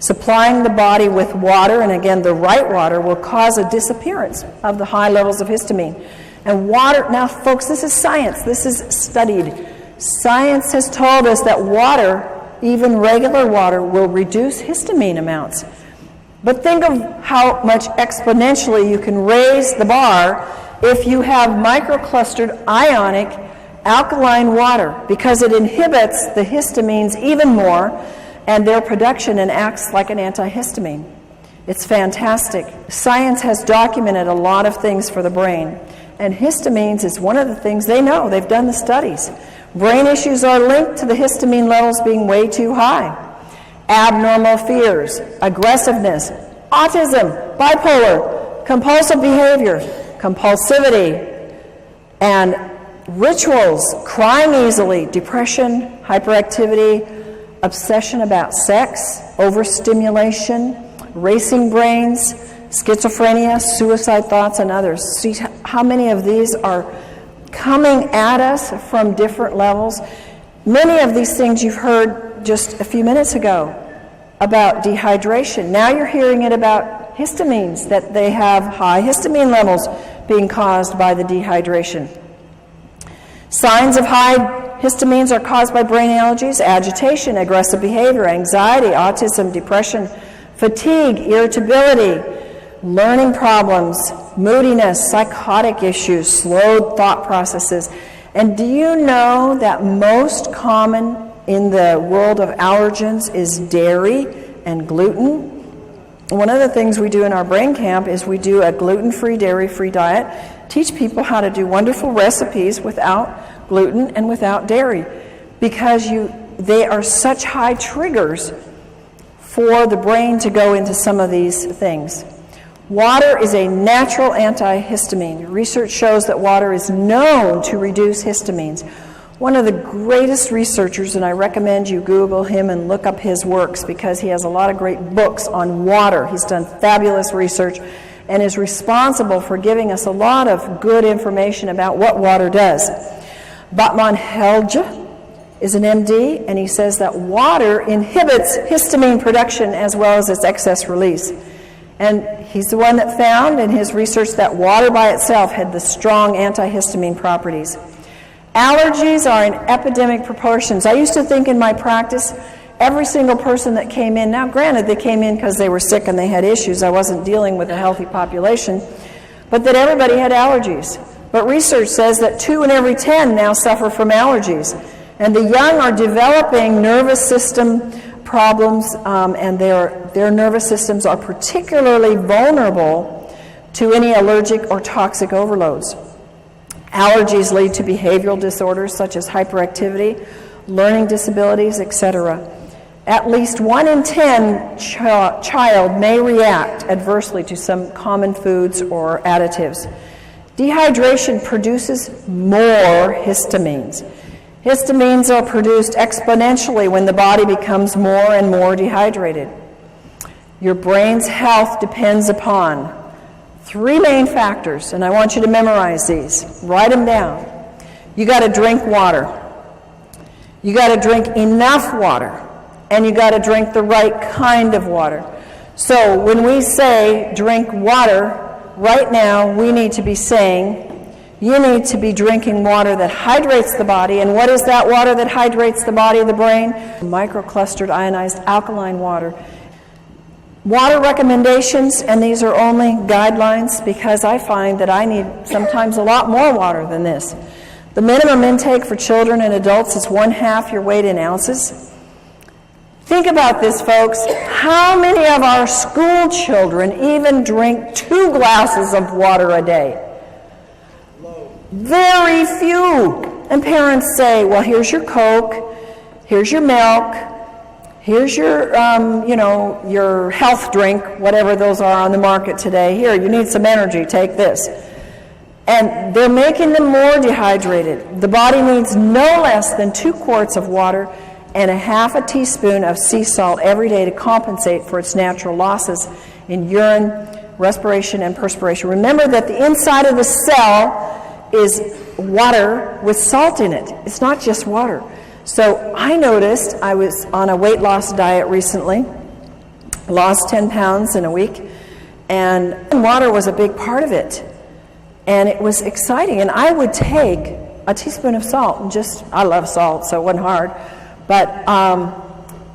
Supplying the body with water, and again the right water, will cause a disappearance of the high levels of histamine. And water, now folks, this is science, this is studied. Science has told us that water, even regular water, will reduce histamine amounts. But think of how much exponentially you can raise the bar if you have microclustered ionic alkaline water, because it inhibits the histamines even more and their production and acts like an antihistamine. It's fantastic. Science has documented a lot of things for the brain, and histamines is one of the things they know. They've done the studies. Brain issues are linked to the histamine levels being way too high. Abnormal fears, aggressiveness, autism, bipolar, compulsive behavior, compulsivity, and rituals, crying easily, depression, hyperactivity, obsession about sex, overstimulation, racing brains, schizophrenia, suicide thoughts, and others. See how many of these are coming at us from different levels. Many of these things you've heard just a few minutes ago about dehydration. Now you're hearing it about histamines, that they have high histamine levels being caused by the dehydration. Signs of high histamines are caused by brain allergies, agitation, aggressive behavior, anxiety, autism, depression, fatigue, irritability, learning problems, moodiness, psychotic issues, slowed thought processes. And do you know that most common in the world of allergens is dairy and gluten? One of the things we do in our brain camp is we do a gluten-free, dairy-free diet, teach people how to do wonderful recipes without gluten and without dairy, because they are such high triggers for the brain to go into some of these things. Water is a natural antihistamine. Research shows that water is known to reduce histamines. One of the greatest researchers, and I recommend you Google him and look up his works because he has a lot of great books on water. He's done fabulous research and is responsible for giving us a lot of good information about what water does. Batman Helge is an MD, and he says that water inhibits histamine production as well as its excess release. And he's the one that found in his research that water by itself had the strong antihistamine properties. Allergies are in epidemic proportions. I used to think in my practice, every single person that came in, now granted they came in because they were sick and they had issues, I wasn't dealing with a healthy population, but that everybody had allergies. But research says that 2 in every 10 now suffer from allergies. And the young are developing nervous system problems, and their nervous systems are particularly vulnerable to any allergic or toxic overloads. Allergies lead to behavioral disorders such as hyperactivity, learning disabilities, etc. At least 1 in 10 child may react adversely to some common foods or additives. Dehydration produces more histamines. Histamines are produced exponentially when the body becomes more and more dehydrated. Your brain's health depends upon 3 main factors, and I want you to memorize these. Write them down. You got to drink water. You got to drink enough water. And you got to drink the right kind of water. So when we say drink water, right now we need to be saying you need to be drinking water that hydrates the body. And what is that water that hydrates the body of the brain? Microclustered ionized alkaline water. Water recommendations, and these are only guidelines because I find that I need sometimes a lot more water than this. The minimum intake for children and adults is 1/2 your weight in ounces. Think about this, folks. How many of our school children even drink 2 glasses of water a day? Very few. And parents say, well, here's your Coke, here's your milk, here's your, your health drink, whatever those are on the market today. Here, you need some energy, take this. And they're making them more dehydrated. The body needs no less than 2 quarts of water and 1/2 teaspoon of sea salt every day to compensate for its natural losses in urine, respiration, and perspiration. Remember that the inside of the cell is water with salt in it. It's not just water. So I noticed, I was on a weight loss diet recently, lost 10 pounds in a week, and water was a big part of it. And it was exciting. And I would take a teaspoon of salt and I love salt, so it wasn't hard. But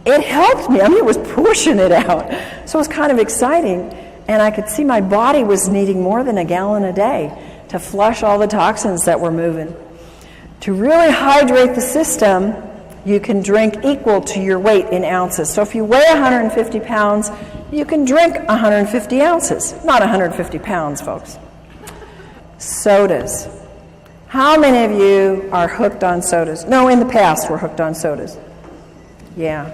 it helped me. I mean, it was pushing it out. So it was kind of exciting. And I could see my body was needing more than a gallon a day to flush all the toxins that were moving. To really hydrate the system, you can drink equal to your weight in ounces. So if you weigh 150 pounds, you can drink 150 ounces. Not 150 pounds, folks. Sodas. How many of you are hooked on sodas? No, in the past were hooked on sodas. Yeah.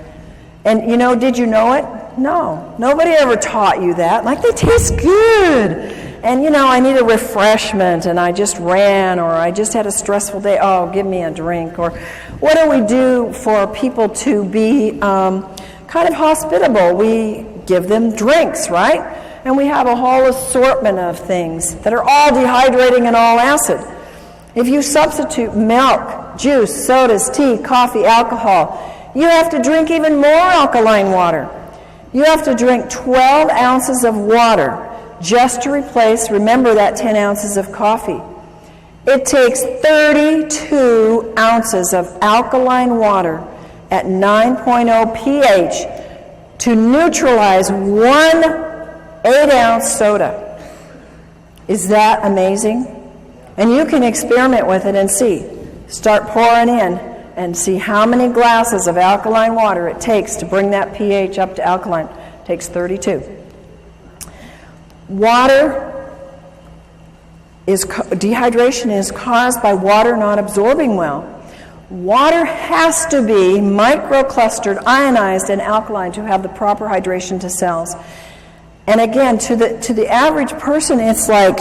And did you know it? No. Nobody ever taught you that. Like, they taste good. And I need a refreshment, and I just ran, or I just had a stressful day. Oh, give me a drink. Or what do we do for people to be kind of hospitable? We give them drinks, right? And we have a whole assortment of things that are all dehydrating and all acid. If you substitute milk, juice, sodas, tea, coffee, alcohol, you have to drink even more alkaline water. You have to drink 12 ounces of water just to replace, remember, that 10 ounces of coffee. It takes 32 ounces of alkaline water at 9.0 pH to neutralize 1 8-ounce soda. Is that amazing? And you can experiment with it and see. Start pouring in and see how many glasses of alkaline water it takes to bring that pH up to alkaline. It takes 32. Dehydration is caused by water not absorbing well. Water has to be microclustered, ionized, and alkaline to have the proper hydration to cells. And again, to the average person, it's like,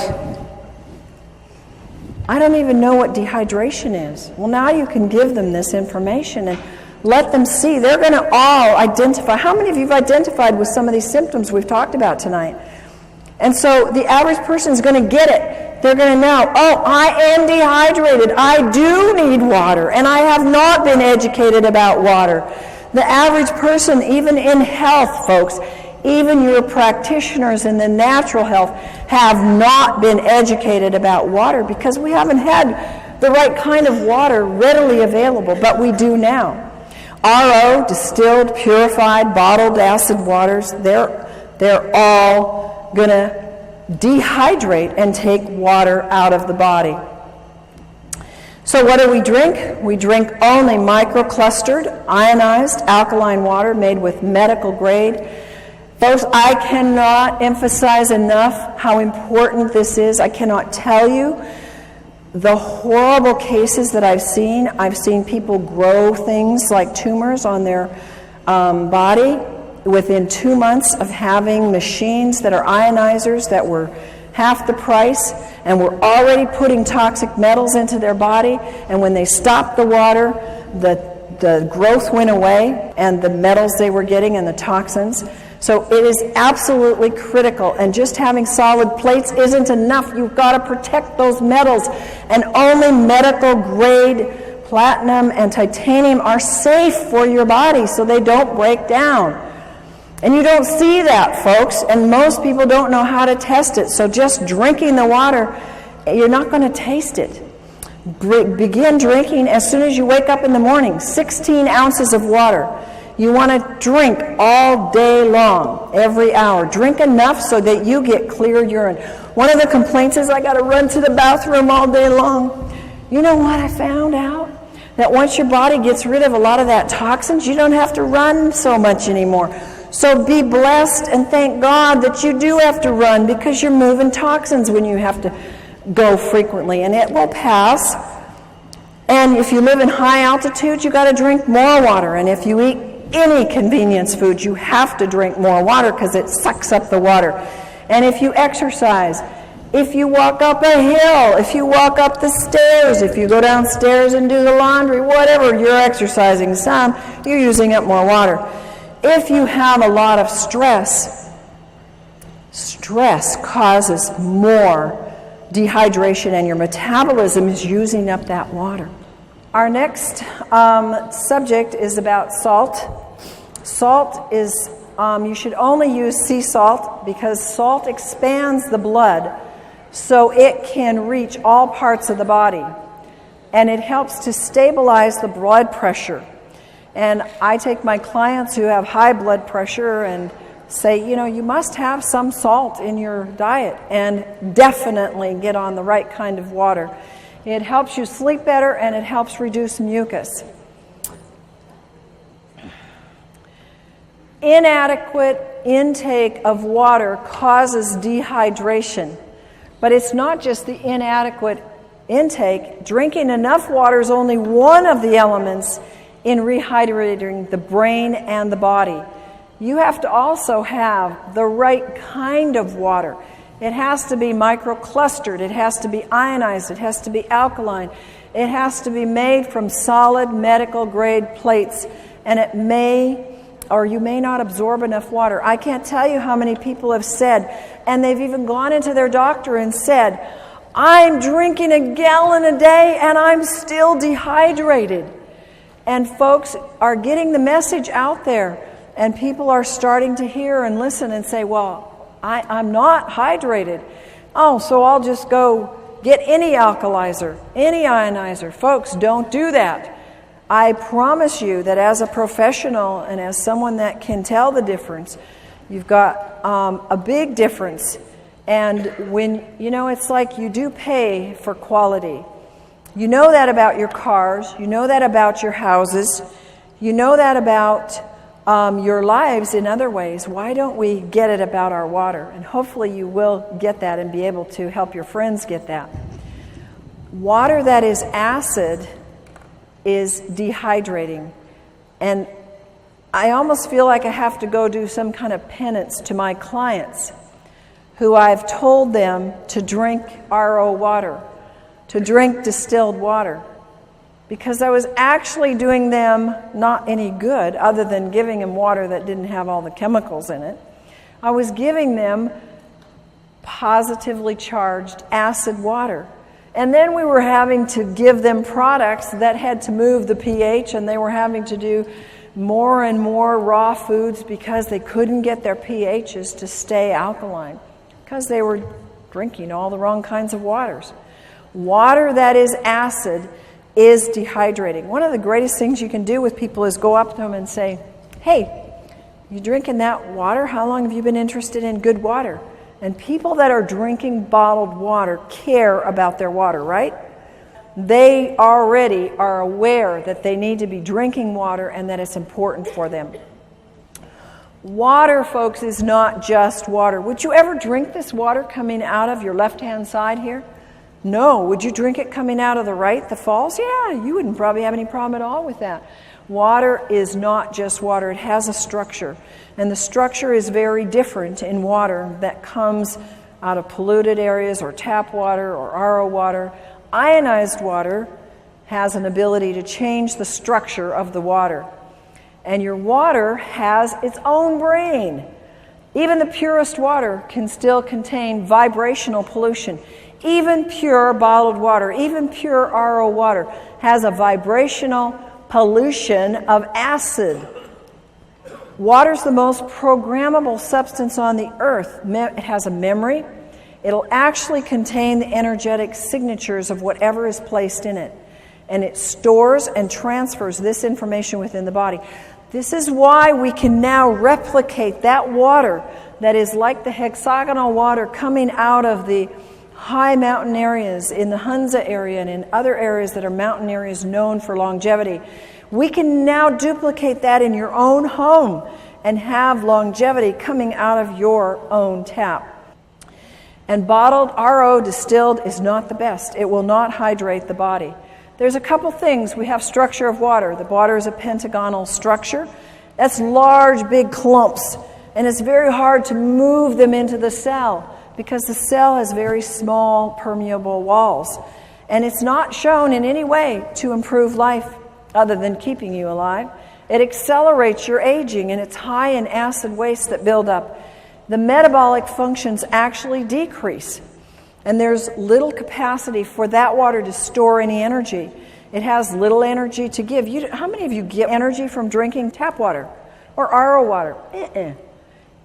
I don't even know what dehydration is. Well, now you can give them this information and let them see. They're going to all identify. How many of you have identified with some of these symptoms we've talked about tonight? And so the average person is going to get it. They're going to know, oh, I am dehydrated. I do need water, and I have not been educated about water. The average person, even in health, folks, even your practitioners in the natural health, have not been educated about water because we haven't had the right kind of water readily available, but we do now. RO, distilled, purified, bottled acid waters, they're all going to dehydrate and take water out of the body. So what do we drink? We drink only microclustered, ionized, alkaline water made with medical grade. Folks, I cannot emphasize enough how important this is. I cannot tell you The horrible cases that I've seen people grow things like tumors on their body within 2 months of having machines that are ionizers that were half the price and were already putting toxic metals into their body. And when they stopped the water, the growth went away and the metals they were getting and the toxins. So it is absolutely critical, and just having solid plates isn't enough. You've got to protect those metals, and only medical grade platinum and titanium are safe for your body so they don't break down. And you don't see that, folks, and most people don't know how to test it. So just drinking the water, you're not going to taste it. Begin drinking as soon as you wake up in the morning, 16 ounces of water. You want to drink all day long, every hour. Drink enough so that you get clear urine. One of the complaints is, I got to run to the bathroom all day long. You know what I found out? That once your body gets rid of a lot of that toxins, you don't have to run so much anymore. So be blessed and thank God that you do have to run, because you're moving toxins when you have to go frequently, and it will pass. And if you live in high altitude, you got to drink more water. And if you eat any convenience food, you have to drink more water because it sucks up the water. And if you exercise, if you walk up a hill, if you walk up the stairs, if you go downstairs and do the laundry, whatever, you're exercising some, you're using up more water. If you have a lot of stress causes more dehydration, and your metabolism is using up that water. Our next subject is about salt. Salt is, you should only use sea salt because salt expands the blood so it can reach all parts of the body. And it helps to stabilize the blood pressure. And I take my clients who have high blood pressure and say, you must have some salt in your diet, and definitely get on the right kind of water. It helps you sleep better, and it helps reduce mucus. Inadequate intake of water causes dehydration. But it's not just the inadequate intake. Drinking enough water is only one of the elements in rehydrating the brain and the body. You have to also have the right kind of water. It has to be microclustered. It has to be ionized. It has to be alkaline. It has to be made from solid medical grade plates. And it may, or you may not absorb enough water. I can't tell you how many people have said, and they've even gone into their doctor and said, I'm drinking a gallon a day and I'm still dehydrated. And folks are getting the message out there. And people are starting to hear and listen and say, well, I'm not hydrated. Oh, so I'll just go get any alkalizer, any ionizer. Folks, don't do that. I promise you that as a professional and as someone that can tell the difference, you've got a big difference. And when, it's like you do pay for quality. You know that about your cars. You know that about your houses. You know that about your lives in other ways. Why don't we get it about our water? And hopefully you will get that and be able to help your friends get that. Water that is acid is dehydrating. And I almost feel like I have to go do some kind of penance to my clients who I've told them to drink RO water, to drink distilled water. Because I was actually doing them not any good other than giving them water that didn't have all the chemicals in it. I was giving them positively charged acid water. And then we were having to give them products that had to move the pH, and they were having to do more and more raw foods because they couldn't get their pHs to stay alkaline because they were drinking all the wrong kinds of waters. Water that is acid is dehydrating. One of the greatest things you can do with people is go up to them and say, hey, you drinking that water? How long have you been interested in good water? And people that are drinking bottled water care about their water, right? They already are aware that they need to be drinking water and that it's important for them. Water, folks, is not just water. Would you ever drink this water coming out of your left-hand side here? No. Would you drink it coming out of the falls? Yeah, you wouldn't probably have any problem at all with that. Water is not just water. It has a structure. And the structure is very different in water that comes out of polluted areas or tap water or RO water. Ionized water has an ability to change the structure of the water. And your water has its own brain. Even the purest water can still contain vibrational pollution. Even pure bottled water, even pure RO water has a vibrational pollution of acid. Water's the most programmable substance on the earth. It has a memory. It'll actually contain the energetic signatures of whatever is placed in it. And it stores and transfers this information within the body. This is why we can now replicate that water that is like the hexagonal water coming out of the high mountain areas in the Hunza area and in other areas that are mountain areas known for longevity. We can now duplicate that in your own home and have longevity coming out of your own tap. And bottled RO distilled is not the best. It will not hydrate the body. There's a couple things. We have structure of water. The water is a pentagonal structure. That's large, big clumps. And it's very hard to move them into the cell because the cell has very small, permeable walls. And it's not shown in any way to improve life other than keeping you alive. It accelerates your aging, and it's high in acid waste that build up. The metabolic functions actually decrease. And there's little capacity for that water to store any energy. It has little energy to give. How many of you get energy from drinking tap water or RO water?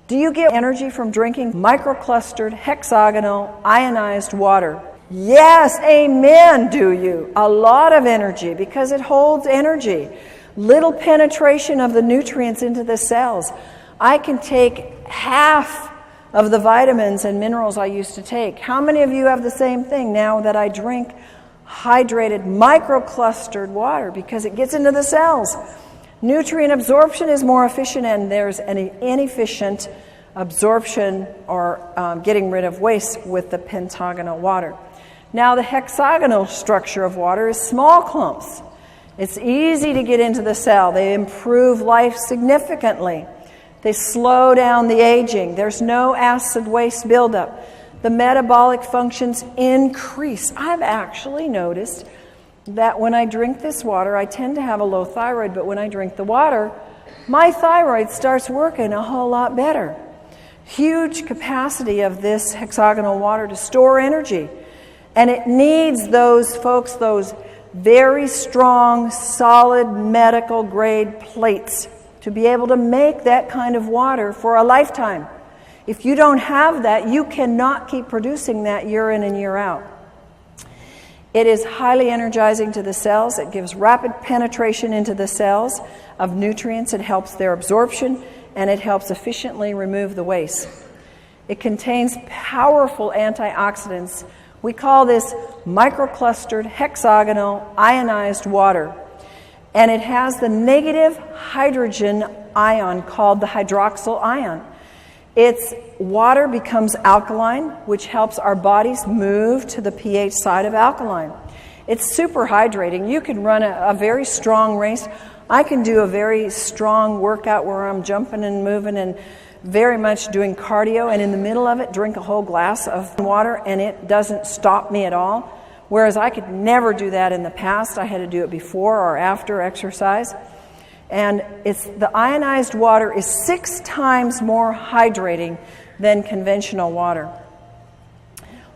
Do you get energy from drinking microclustered, hexagonal, ionized water? Yes, amen, do you? A lot of energy because it holds energy. Little penetration of the nutrients into the cells. I can take half of the vitamins and minerals I used to take. How many of you have the same thing now that I drink hydrated, microclustered water because it gets into the cells? Nutrient absorption is more efficient, and there's an inefficient absorption or getting rid of waste with the pentagonal water. Now, the hexagonal structure of water is small clumps. It's easy to get into the cell. They improve life significantly. They slow down the aging. There's no acid waste buildup. The metabolic functions increase. I've actually noticed that when I drink this water, I tend to have a low thyroid, but when I drink the water, my thyroid starts working a whole lot better. Huge capacity of this hexagonal water to store energy. And it needs those folks, those very strong, solid medical grade plates to be able to make that kind of water for a lifetime. If you don't have that, you cannot keep producing that year in and year out. It is highly energizing to the cells. It gives rapid penetration into the cells of nutrients. It helps their absorption, and it helps efficiently remove the waste. It contains powerful antioxidants. We call this microclustered, hexagonal, ionized water. And it has the negative hydrogen ion called the hydroxyl ion. Its water becomes alkaline, which helps our bodies move to the pH side of alkaline. It's super hydrating. You can run a very strong race. I can do a very strong workout where I'm jumping and moving and very much doing cardio, and in the middle of it, drink a whole glass of water, and it doesn't stop me at all. Whereas I could never do that in the past. I had to do it before or after exercise. And the ionized water is 6 times more hydrating than conventional water.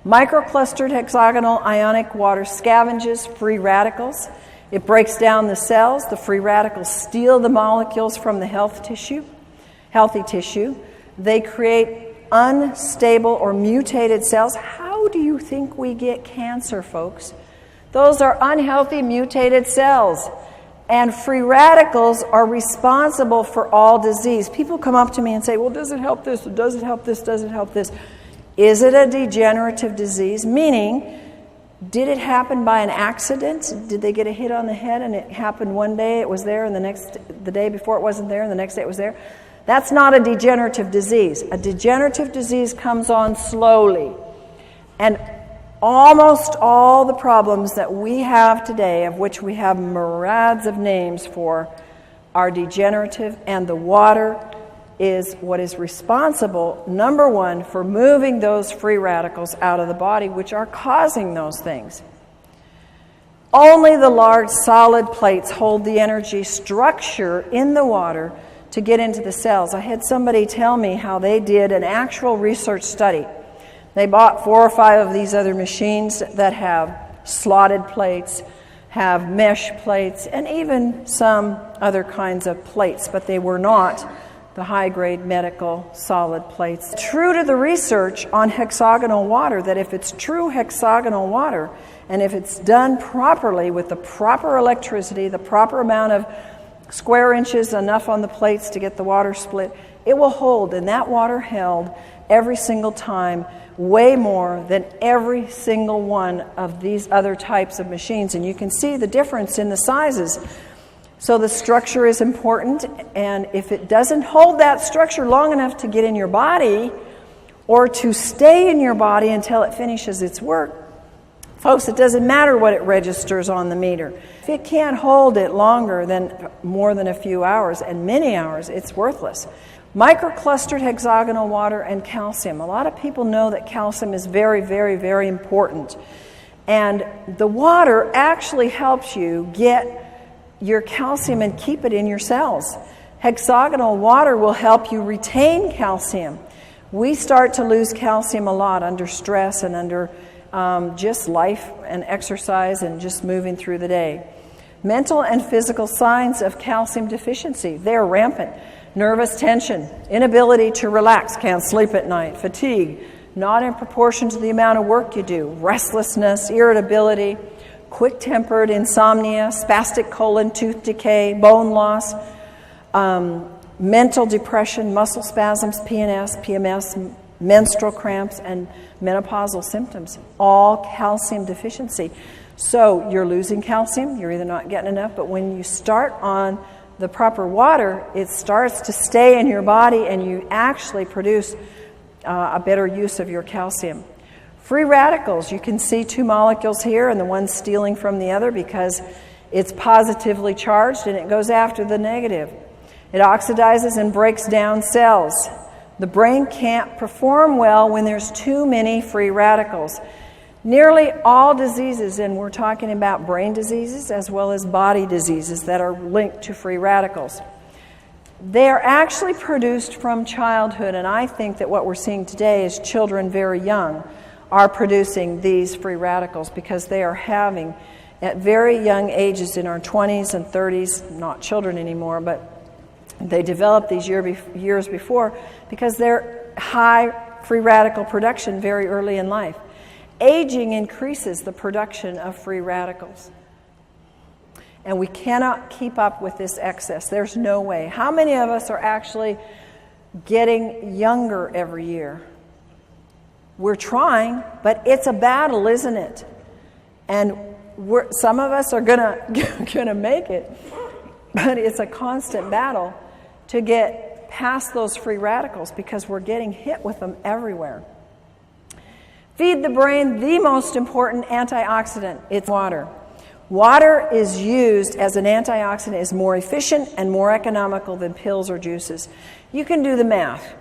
Microclustered hexagonal ionic water scavenges free radicals. It breaks down the cells. The free radicals steal the molecules from the healthy tissue. They create unstable or mutated cells. How do you think we get cancer, folks? Those are unhealthy, mutated cells. And free radicals are responsible for all disease. People come up to me and say, well, does it help this? Does it help this? Does it help this? Is it a degenerative disease? Meaning, did it happen by an accident? Did they get a hit on the head and it happened one day, it was there, and the day before it wasn't there, and the next day it was there? That's not a degenerative disease. A degenerative disease comes on slowly. And Almost all the problems that we have today, of which we have myriads of names for, are degenerative, and the water is what is responsible, number one, for moving those free radicals out of the body, which are causing those things. Only the large solid plates hold the energy structure in the water to get into the cells. I had somebody tell me how they did an actual research study. They bought 4 or 5 of these other machines that have slotted plates, have mesh plates, and even some other kinds of plates, but they were not the high-grade medical solid plates. True to the research on hexagonal water, that if it's true hexagonal water, and if it's done properly with the proper electricity, the proper amount of square inches, enough on the plates to get the water split, it will hold, and that water held every single time way more than every single one of these other types of machines. And you can see the difference in the sizes. So the structure is important, and if it doesn't hold that structure long enough to get in your body or to stay in your body until it finishes its work, folks, it doesn't matter what it registers on the meter. If it can't hold it longer than more than a few hours, and many hours, it's worthless. Microclustered hexagonal water and calcium. A lot of people know that calcium is very, very, very important. And the water actually helps you get your calcium and keep it in your cells. Hexagonal water will help you retain calcium. We start to lose calcium a lot under stress and under just life and exercise and just moving through the day. Mental and physical signs of calcium deficiency, they're rampant. Nervous tension, inability to relax, can't sleep at night, fatigue, not in proportion to the amount of work you do, restlessness, irritability, quick-tempered, insomnia, spastic colon, tooth decay, bone loss, mental depression, muscle spasms, PNS, PMS, menstrual cramps, and menopausal symptoms, all calcium deficiency. So you're losing calcium, you're either not getting enough, but when you start on the proper water, it starts to stay in your body and you actually produce a better use of your calcium. Free radicals, you can see 2 molecules here and the one stealing from the other because it's positively charged and it goes after the negative. It oxidizes and breaks down cells. The brain can't perform well when there's too many free radicals. Nearly all diseases, and we're talking about brain diseases as well as body diseases that are linked to free radicals, they are actually produced from childhood, and I think that what we're seeing today is children very young are producing these free radicals because they are having, at very young ages in our 20s and 30s, not children anymore, but they developed these years before because they're high free radical production very early in life. Aging increases the production of free radicals. And we cannot keep up with this excess. There's no way. How many of us are actually getting younger every year? We're trying, but it's a battle, isn't it? And some of us are gonna make it, but it's a constant battle to get past those free radicals because we're getting hit with them everywhere. Feed the brain the most important antioxidant. It's water. Water is used as an antioxidant, is more efficient and more economical than pills or juices. You can do the math.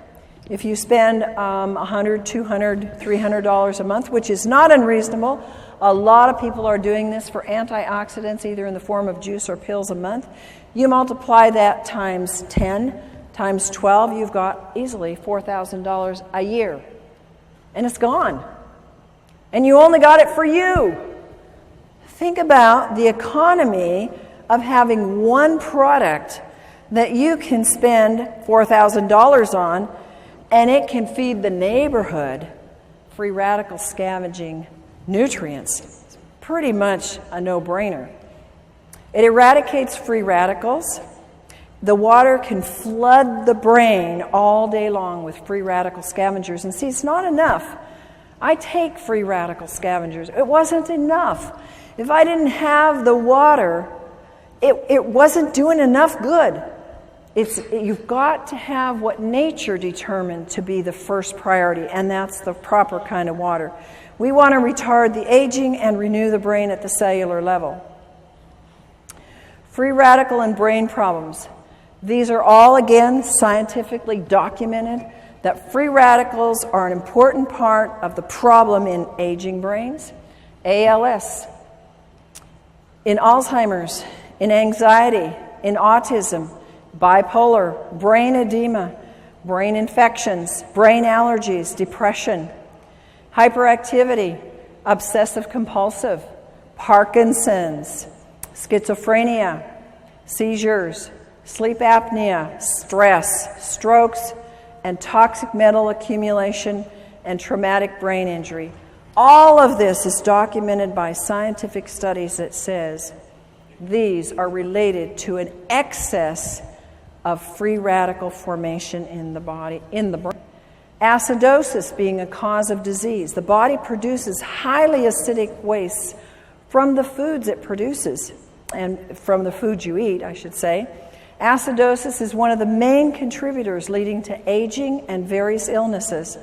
If you spend $100, $200, $300 a month, which is not unreasonable, a lot of people are doing this for antioxidants, either in the form of juice or pills a month. You multiply that times 10, times 12, you've got easily $4,000 a year. And it's gone. And you only got it for you. Think about the economy of having one product that you can spend $4,000 on, and it can feed the neighborhood free radical scavenging nutrients. It's pretty much a no-brainer. It eradicates free radicals. The water can flood the brain all day long with free radical scavengers. And see, it's not enough. I take free radical scavengers. It wasn't enough. If I didn't have the water, it wasn't doing enough good. You've got to have what nature determined to be the first priority, and that's the proper kind of water. We want to retard the aging and renew the brain at the cellular level. Free radical and brain problems. These are all, again, scientifically documented that free radicals are an important part of the problem in aging brains, ALS, in Alzheimer's, in anxiety, in autism, bipolar, brain edema, brain infections, brain allergies, depression, hyperactivity, obsessive-compulsive, Parkinson's, schizophrenia, seizures, sleep apnea, stress, strokes, and toxic metal accumulation and traumatic brain injury. All of this is documented by scientific studies that says these are related to an excess of free radical formation in the body, in the brain. Acidosis being a cause of disease. The body produces highly acidic wastes from the foods it produces, and from the foods you eat, I should say. Acidosis is one of the main contributors leading to aging and various illnesses.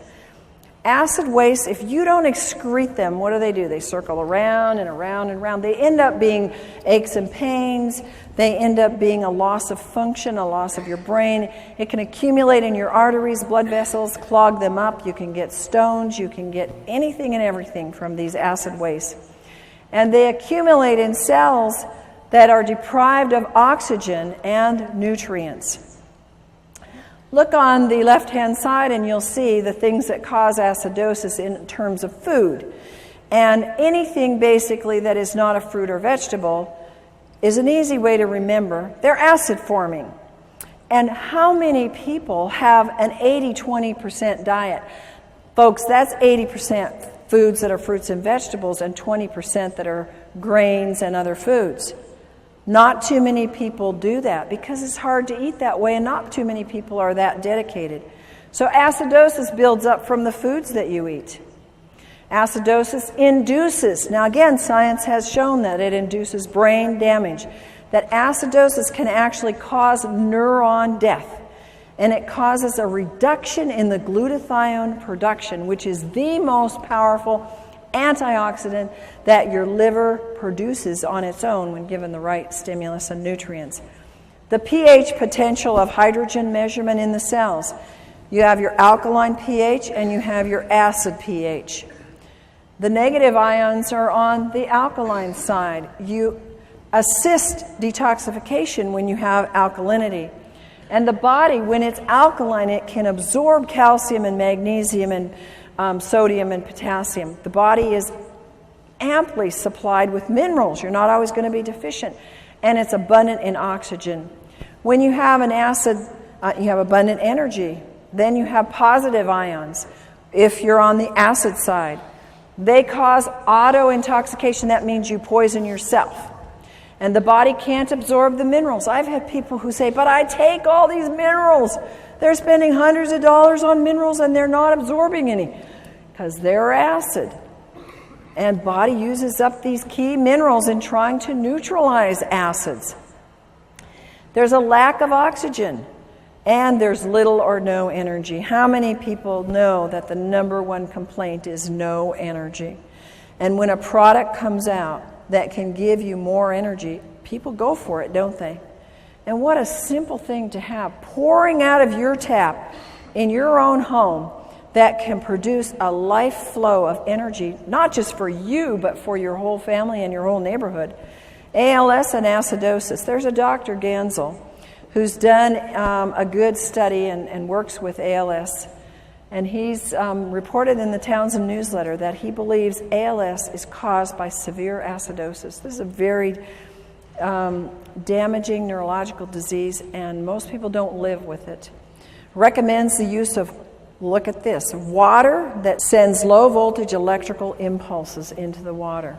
Acid wastes, if you don't excrete them, what do? They circle around and around and around. They end up being aches and pains. They end up being a loss of function, a loss of your brain. It can accumulate in your arteries, blood vessels, clog them up. You can get stones. You can get anything and everything from these acid wastes. And they accumulate in cells that are deprived of oxygen and nutrients. Look on the left-hand side and you'll see the things that cause acidosis in terms of food. And anything basically that is not a fruit or vegetable is an easy way to remember. They're acid-forming. And how many people have an 80-20% diet? Folks, that's 80% foods that are fruits and vegetables and 20% that are grains and other foods. Not too many people do that because it's hard to eat that way, and not too many people are that dedicated. So acidosis builds up from the foods that you eat. Acidosis induces, now again, science has shown that it induces brain damage, that acidosis can actually cause neuron death, and it causes a reduction in the glutathione production, which is the most powerful antioxidant that your liver produces on its own when given the right stimulus and nutrients. The pH potential of hydrogen measurement in the cells. You have your alkaline pH and you have your acid pH. The negative ions are on the alkaline side. You assist detoxification when you have alkalinity. And the body, when it's alkaline, it can absorb calcium and magnesium and sodium and potassium. The body is amply supplied with minerals. You're not always going to be deficient. And it's abundant in oxygen. When you have an acid, you have abundant energy. Then you have positive ions if you're on the acid side. They cause auto-intoxication. That means you poison yourself. And the body can't absorb the minerals. I've had people who say, but I take all these minerals. They're spending hundreds of dollars on minerals and they're not absorbing any because they're acid. And body uses up these key minerals in trying to neutralize acids. There's a lack of oxygen and there's little or no energy. How many people know that the number one complaint is no energy? And when a product comes out that can give you more energy, people go for it, don't they? And what a simple thing to have, pouring out of your tap in your own home that can produce a life flow of energy, not just for you, but for your whole family and your whole neighborhood. ALS and acidosis. There's a Dr. Gansel who's done a good study and works with ALS. And he's reported in the Townsend newsletter that he believes ALS is caused by severe acidosis. This is a very damaging neurological disease, and most people don't live with it. Recommends the use of, look at this, water that sends low voltage electrical impulses into the water.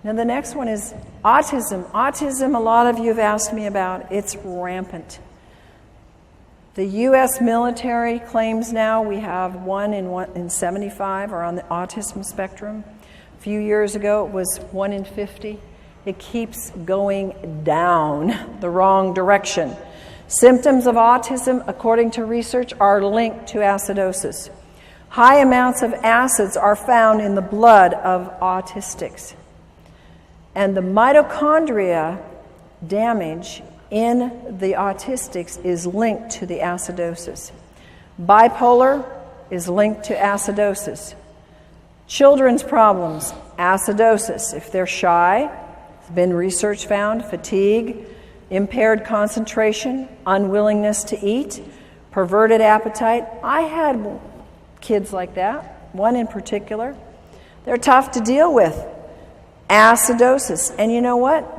Now the next one is autism. Autism, a lot of you have asked me about. It's rampant. The U.S. military claims now we have one in 75 are on the autism spectrum. A few years ago it was 1 in 50. It keeps going down the wrong direction. Symptoms of autism, according to research, are linked to acidosis. High amounts of acids are found in the blood of autistics. And the mitochondria damage in the autistics is linked to the acidosis. Bipolar is linked to acidosis. Children's problems, acidosis. If they're shy, it's been research found, fatigue, impaired concentration, unwillingness to eat, perverted appetite. I had kids like that, one in particular. They're tough to deal with. Acidosis. And you know what?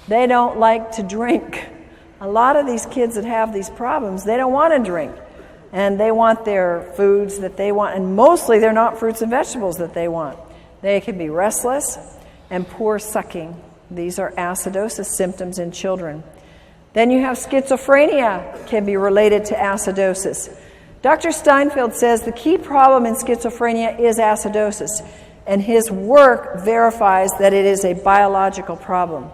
They don't like to drink. A lot of these kids that have these problems, they don't want to drink. And they want their foods that they want. And mostly they're not fruits and vegetables that they want. They can be restless and poor sucking. These are acidosis symptoms in children. Then you have schizophrenia, can be related to acidosis. Dr. Steinfeld says the key problem in schizophrenia is acidosis, and his work verifies that it is a biological problem.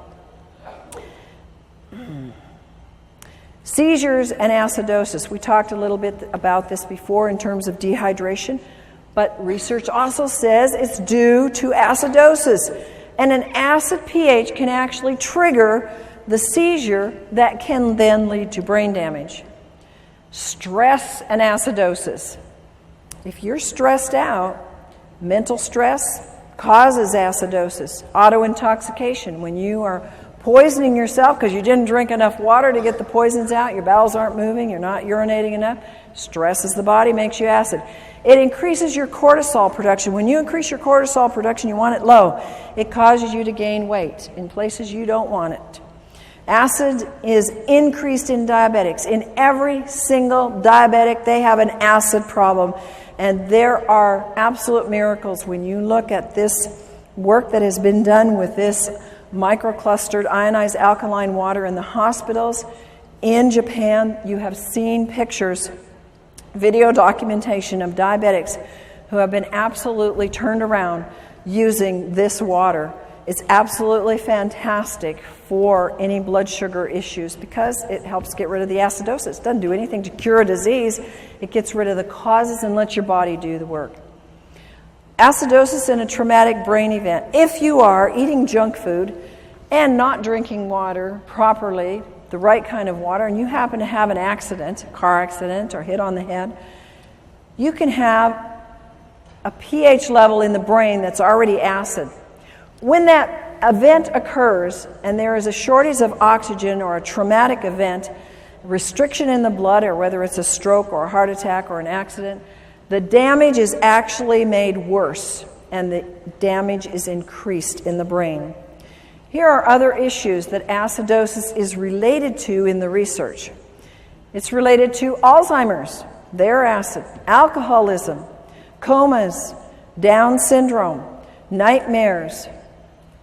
Seizures and acidosis. We talked a little bit about this before in terms of dehydration, but research also says it's due to acidosis. And an acid pH can actually trigger the seizure that can then lead to brain damage. Stress and acidosis. If you're stressed out, mental stress causes acidosis. Autointoxication, when you are poisoning yourself because you didn't drink enough water to get the poisons out, your bowels aren't moving, you're not urinating enough, stresses the body, makes you acid. It increases your cortisol production. When you increase your cortisol production, you want it low. It causes you to gain weight in places you don't want it. Acid is increased in diabetics. In every single diabetic, they have an acid problem. And there are absolute miracles when you look at this work that has been done with this microclustered ionized alkaline water in the hospitals. In Japan, you have seen pictures, video documentation of diabetics who have been absolutely turned around using this water. It's absolutely fantastic for any blood sugar issues because it helps get rid of the acidosis. It doesn't do anything to cure a disease. It gets rid of the causes and lets your body do the work. Acidosis in a traumatic brain event. If you are eating junk food and not drinking water properly, the right kind of water, and you happen to have an accident, a car accident or hit on the head, you can have a pH level in the brain that's already acid. When that event occurs and there is a shortage of oxygen or a traumatic event, restriction in the blood, or whether it's a stroke or a heart attack or an accident, the damage is actually made worse and the damage is increased in the brain. Here are other issues that acidosis is related to in the research. It's related to Alzheimer's, their acid, alcoholism, comas, Down syndrome, nightmares,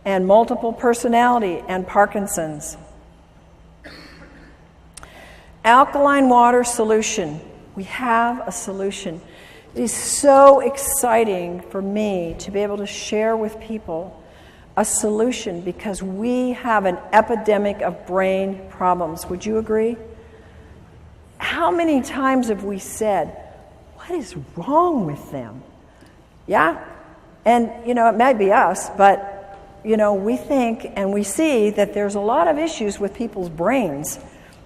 and multiple personality and Parkinson's. Alkaline water solution. We have a solution. It is so exciting for me to be able to share with people a solution because we have an epidemic of brain problems. Would you agree? How many times have we said, what is wrong with them? Yeah? And, it might be us, but, we think and we see that there's a lot of issues with people's brains.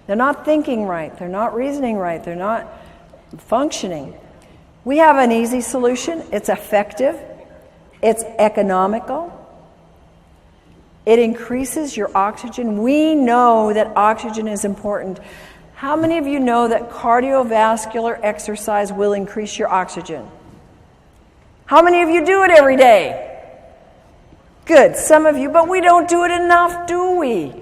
They're not thinking right. They're not reasoning right. They're not functioning. We have an easy solution. It's effective. It's economical. It increases your oxygen. We know that oxygen is important. How many of you know that cardiovascular exercise will increase your oxygen? How many of you do it every day? Good, some of you, but we don't do it enough, do we?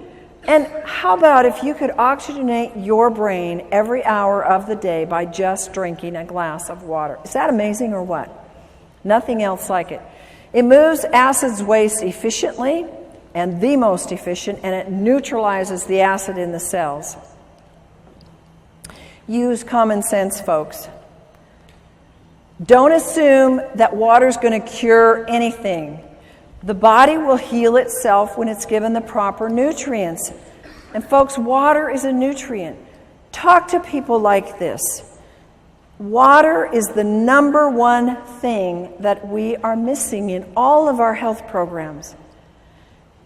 And how about if you could oxygenate your brain every hour of the day by just drinking a glass of water? Is that amazing or what? Nothing else like it. It moves acids waste efficiently, and the most efficient, and it neutralizes the acid in the cells. Use common sense, folks. Don't assume that water's going to cure anything. The body will heal itself when it's given the proper nutrients. And folks, water is a nutrient. Talk to people like this. Water is the number one thing that we are missing in all of our health programs.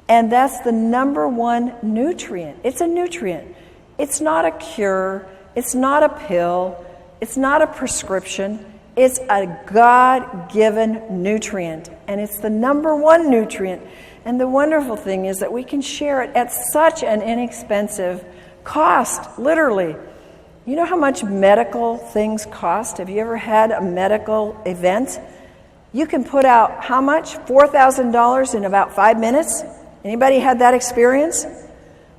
And that's the number one nutrient. It's a nutrient. It's not a cure. It's not a pill. It's not a prescription. It's a God-given nutrient. And it's the number one nutrient. And the wonderful thing is that we can share it at such an inexpensive cost, literally. You know how much medical things cost? Have you ever had a medical event? You can put out how much? $4,000 in about 5 minutes? Anybody had that experience?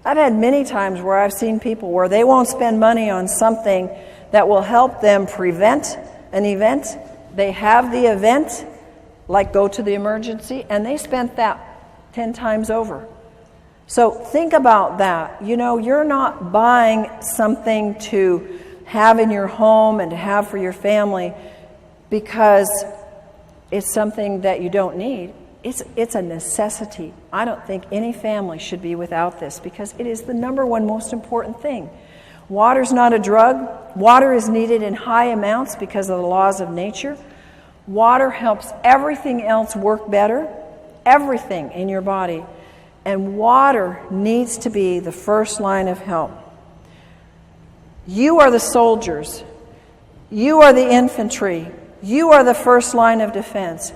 I've had many times where I've seen people where they won't spend money on something that will help them prevent an event. They have the event, like go to the emergency, and they spent that 10 times over. So think about that. You know, you're not buying something to have in your home and to have for your family because it's something that you don't need. It's a necessity. I don't think any family should be without this because it is the number one most important thing. Water's not a drug. Water is needed in high amounts because of the laws of nature. Water helps everything else work better, everything in your body. And water needs to be the first line of help. You are the soldiers. You are the infantry. You are the first line of defense.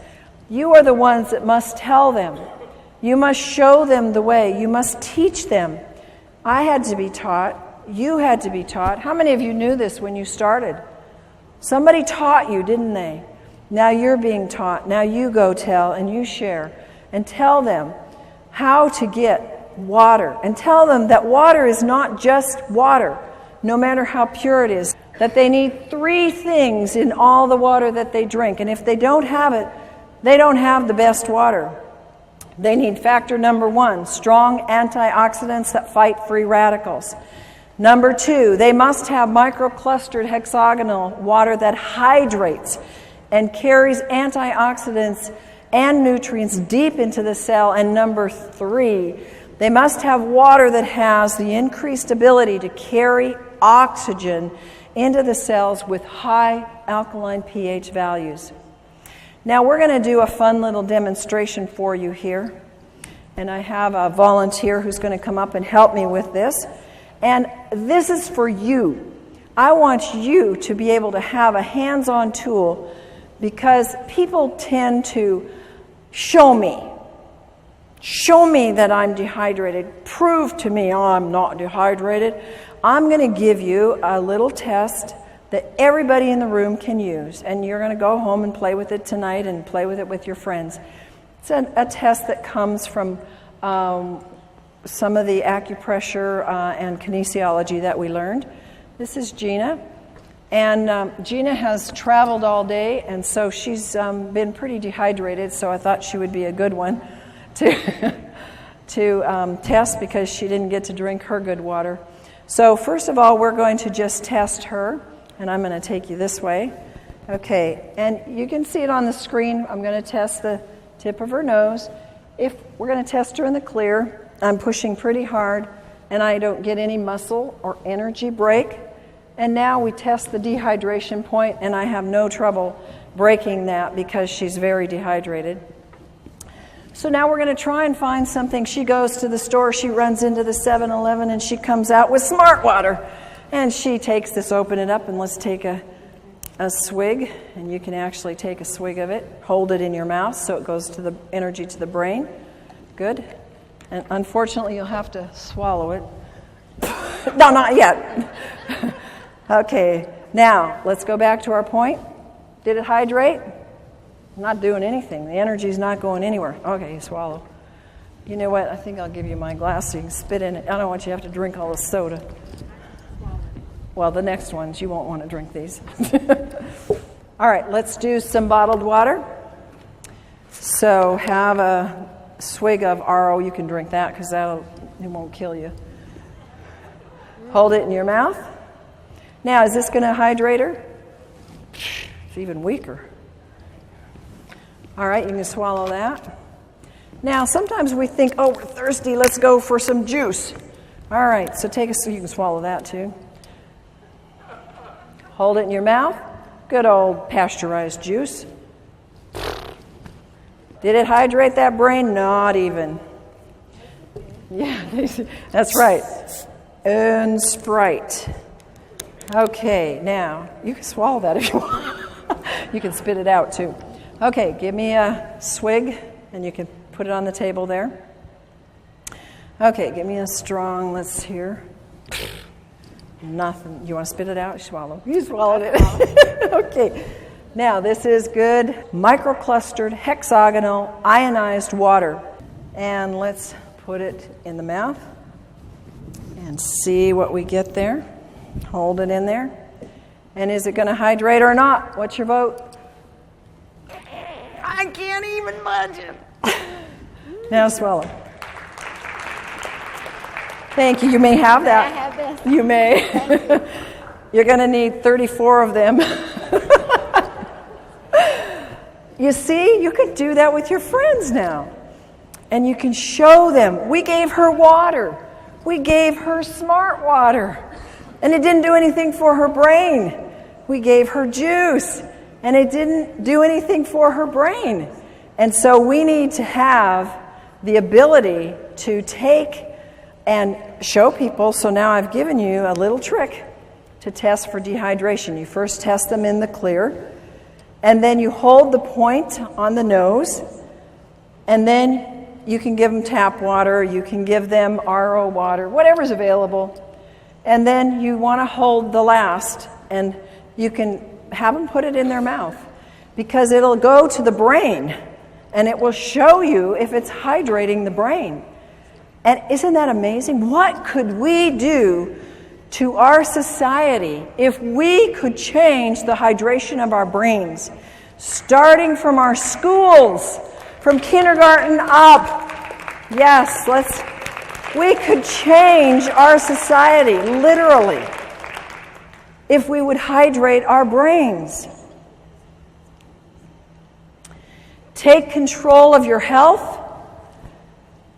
You are the ones that must tell them. You must show them the way. You must teach them. I had to be taught. You had to be taught. How many of you knew this when you started? Somebody taught you, didn't they? Now you're being taught. Now you go tell and you share. And tell them how to get water. And tell them that water is not just water, no matter how pure it is. That they need 3 things in all the water that they drink. And if they don't have it, they don't have the best water. They need factor number 1, strong antioxidants that fight free radicals. Number 2, they must have microclustered hexagonal water that hydrates and carries antioxidants and nutrients deep into the cell. And number 3, they must have water that has the increased ability to carry oxygen into the cells with high alkaline pH values. Now we're going to do a fun little demonstration for you here. And I have a volunteer who's going to come up and help me with this. And this is for you. I want you to be able to have a hands-on tool because people tend to show me that I'm dehydrated. Prove to me I'm not dehydrated. I'm going to give you a little test that everybody in the room can use. And you're going to go home and play with it tonight and play with it with your friends. It's a test that comes from some of the acupressure and kinesiology that we learned. This is Gina. And Gina has traveled all day, and so she's been pretty dehydrated, so I thought she would be a good one to test because she didn't get to drink her good water. So first of all, we're going to just test her. And I'm going to take you this way. Okay, and you can see it on the screen. I'm going to test the tip of her nose. If we're going to test her in the clear, I'm pushing pretty hard, and I don't get any muscle or energy break. And now we test the dehydration point, and I have no trouble breaking that because she's very dehydrated. So now we're going to try and find something. She goes to the store, she runs into the 7-Eleven, and she comes out with Smart Water. And she takes this, open it up, and let's take a swig. And you can actually take a swig of it, hold it in your mouth so it goes to the energy to the brain. Good. And unfortunately, you'll have to swallow it. No, not yet. Okay, now let's go back to our point. Did it hydrate? Not doing anything. The energy's not going anywhere. Okay, you swallow. You know what? I think I'll give you my glass so you can spit in it. I don't want you to have to drink all the soda. Well, the next ones, you won't want to drink these. All right, let's do some bottled water. So have a swig of RO. You can drink that because it won't kill you. Hold it in your mouth. Now, is this going to hydrate her? It's even weaker. All right, you can swallow that. Now, sometimes we think, oh, we're thirsty. Let's go for some juice. All right, so you can swallow that too. Hold it in your mouth. Good old pasteurized juice. Did it hydrate that brain? Not even. Yeah, that's right. And Sprite. Okay, now, you can swallow that if you want. You can spit it out, too. Okay, give me a swig, and you can put it on the table there. Okay, give me a strong, let's hear. Nothing. You want to spit it out? Swallow. You swallowed it. Okay. Now, this is good microclustered, hexagonal, ionized water. And let's put it in the mouth and see what we get there. Hold it in there. And is it going to hydrate or not? What's your vote? I can't even budge it. Now swallow. Thank you. You may have that. I have this. You may. You're going to need 34 of them. You see, you could do that with your friends now. And you can show them. We gave her water. We gave her smart water. And it didn't do anything for her brain. We gave her juice. And it didn't do anything for her brain. And so we need to have the ability to take and show people. So now I've given you a little trick to test for dehydration. You first test them in the clear. And then you hold the point on the nose. And then you can give them tap water. You can give them RO water, whatever's available. And then you want to hold the last. And you can have them put it in their mouth. Because it'll go to the brain. And it will show you if it's hydrating the brain. And isn't that amazing? What could we do to our society if we could change the hydration of our brains, starting from our schools, from kindergarten up? Yes, we could change our society, literally, if we would hydrate our brains. Take control of your health.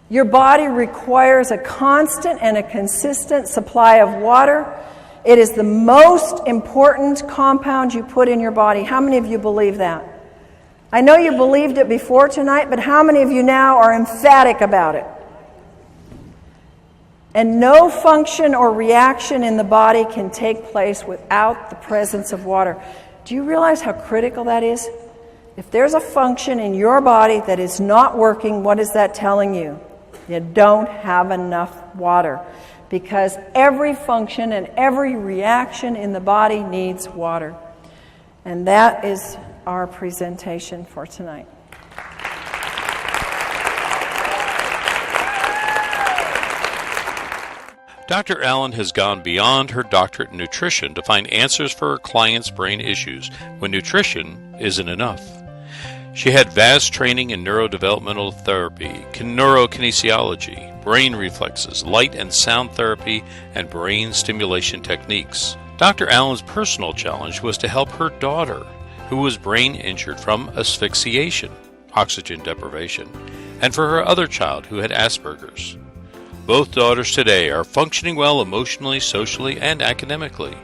Your body requires a constant and a consistent supply of water. It is the most important compound you put in your body. How many of you believe that? I know you believed it before tonight, but how many of you now are emphatic about it? And no function or reaction in the body can take place without the presence of water. Do you realize how critical that is? If there's a function in your body that is not working, what is that telling you? You don't have enough water, because every function and every reaction in the body needs water. And that is our presentation for tonight. Dr. Allen has gone beyond her doctorate in nutrition to find answers for her clients' brain issues when nutrition isn't enough. She had vast training in neurodevelopmental therapy, neurokinesiology, brain reflexes, light and sound therapy, and brain stimulation techniques. Dr. Allen's personal challenge was to help her daughter, who was brain injured from asphyxiation, oxygen deprivation, and for her other child who had Asperger's. Both daughters today are functioning well emotionally, socially, and academically.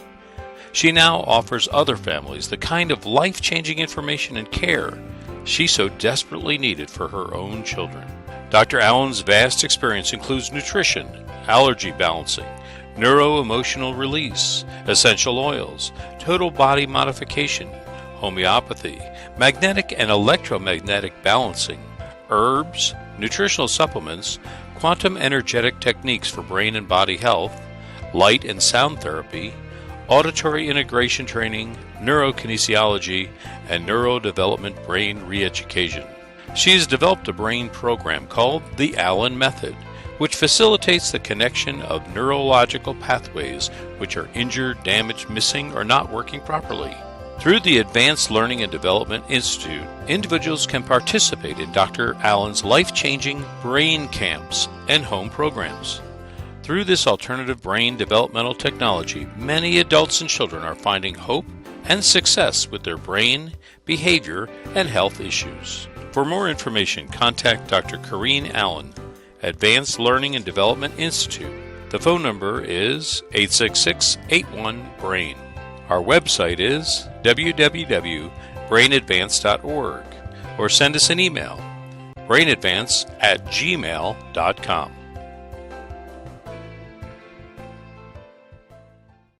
She now offers other families the kind of life-changing information and care she so desperately needed for her own children. Dr. Allen's vast experience includes nutrition, allergy balancing, neuro-emotional release, essential oils, total body modification, homeopathy, magnetic and electromagnetic balancing, herbs, nutritional supplements, quantum energetic techniques for brain and body health, light and sound therapy, auditory integration training, neurokinesiology, and neurodevelopment brain re-education. She has developed a brain program called the Allen Method, which facilitates the connection of neurological pathways which are injured, damaged, missing, or not working properly. Through the Advanced Learning and Development Institute, individuals can participate in Dr. Allen's life-changing brain camps and home programs. Through this alternative brain developmental technology, many adults and children are finding hope and success with their brain, behavior, and health issues. For more information, contact Dr. Corrine Allen, Advanced Learning and Development Institute. The phone number is 866-81-BRAIN. Our website is www.brainadvance.org, or send us an email, brainadvance@gmail.com.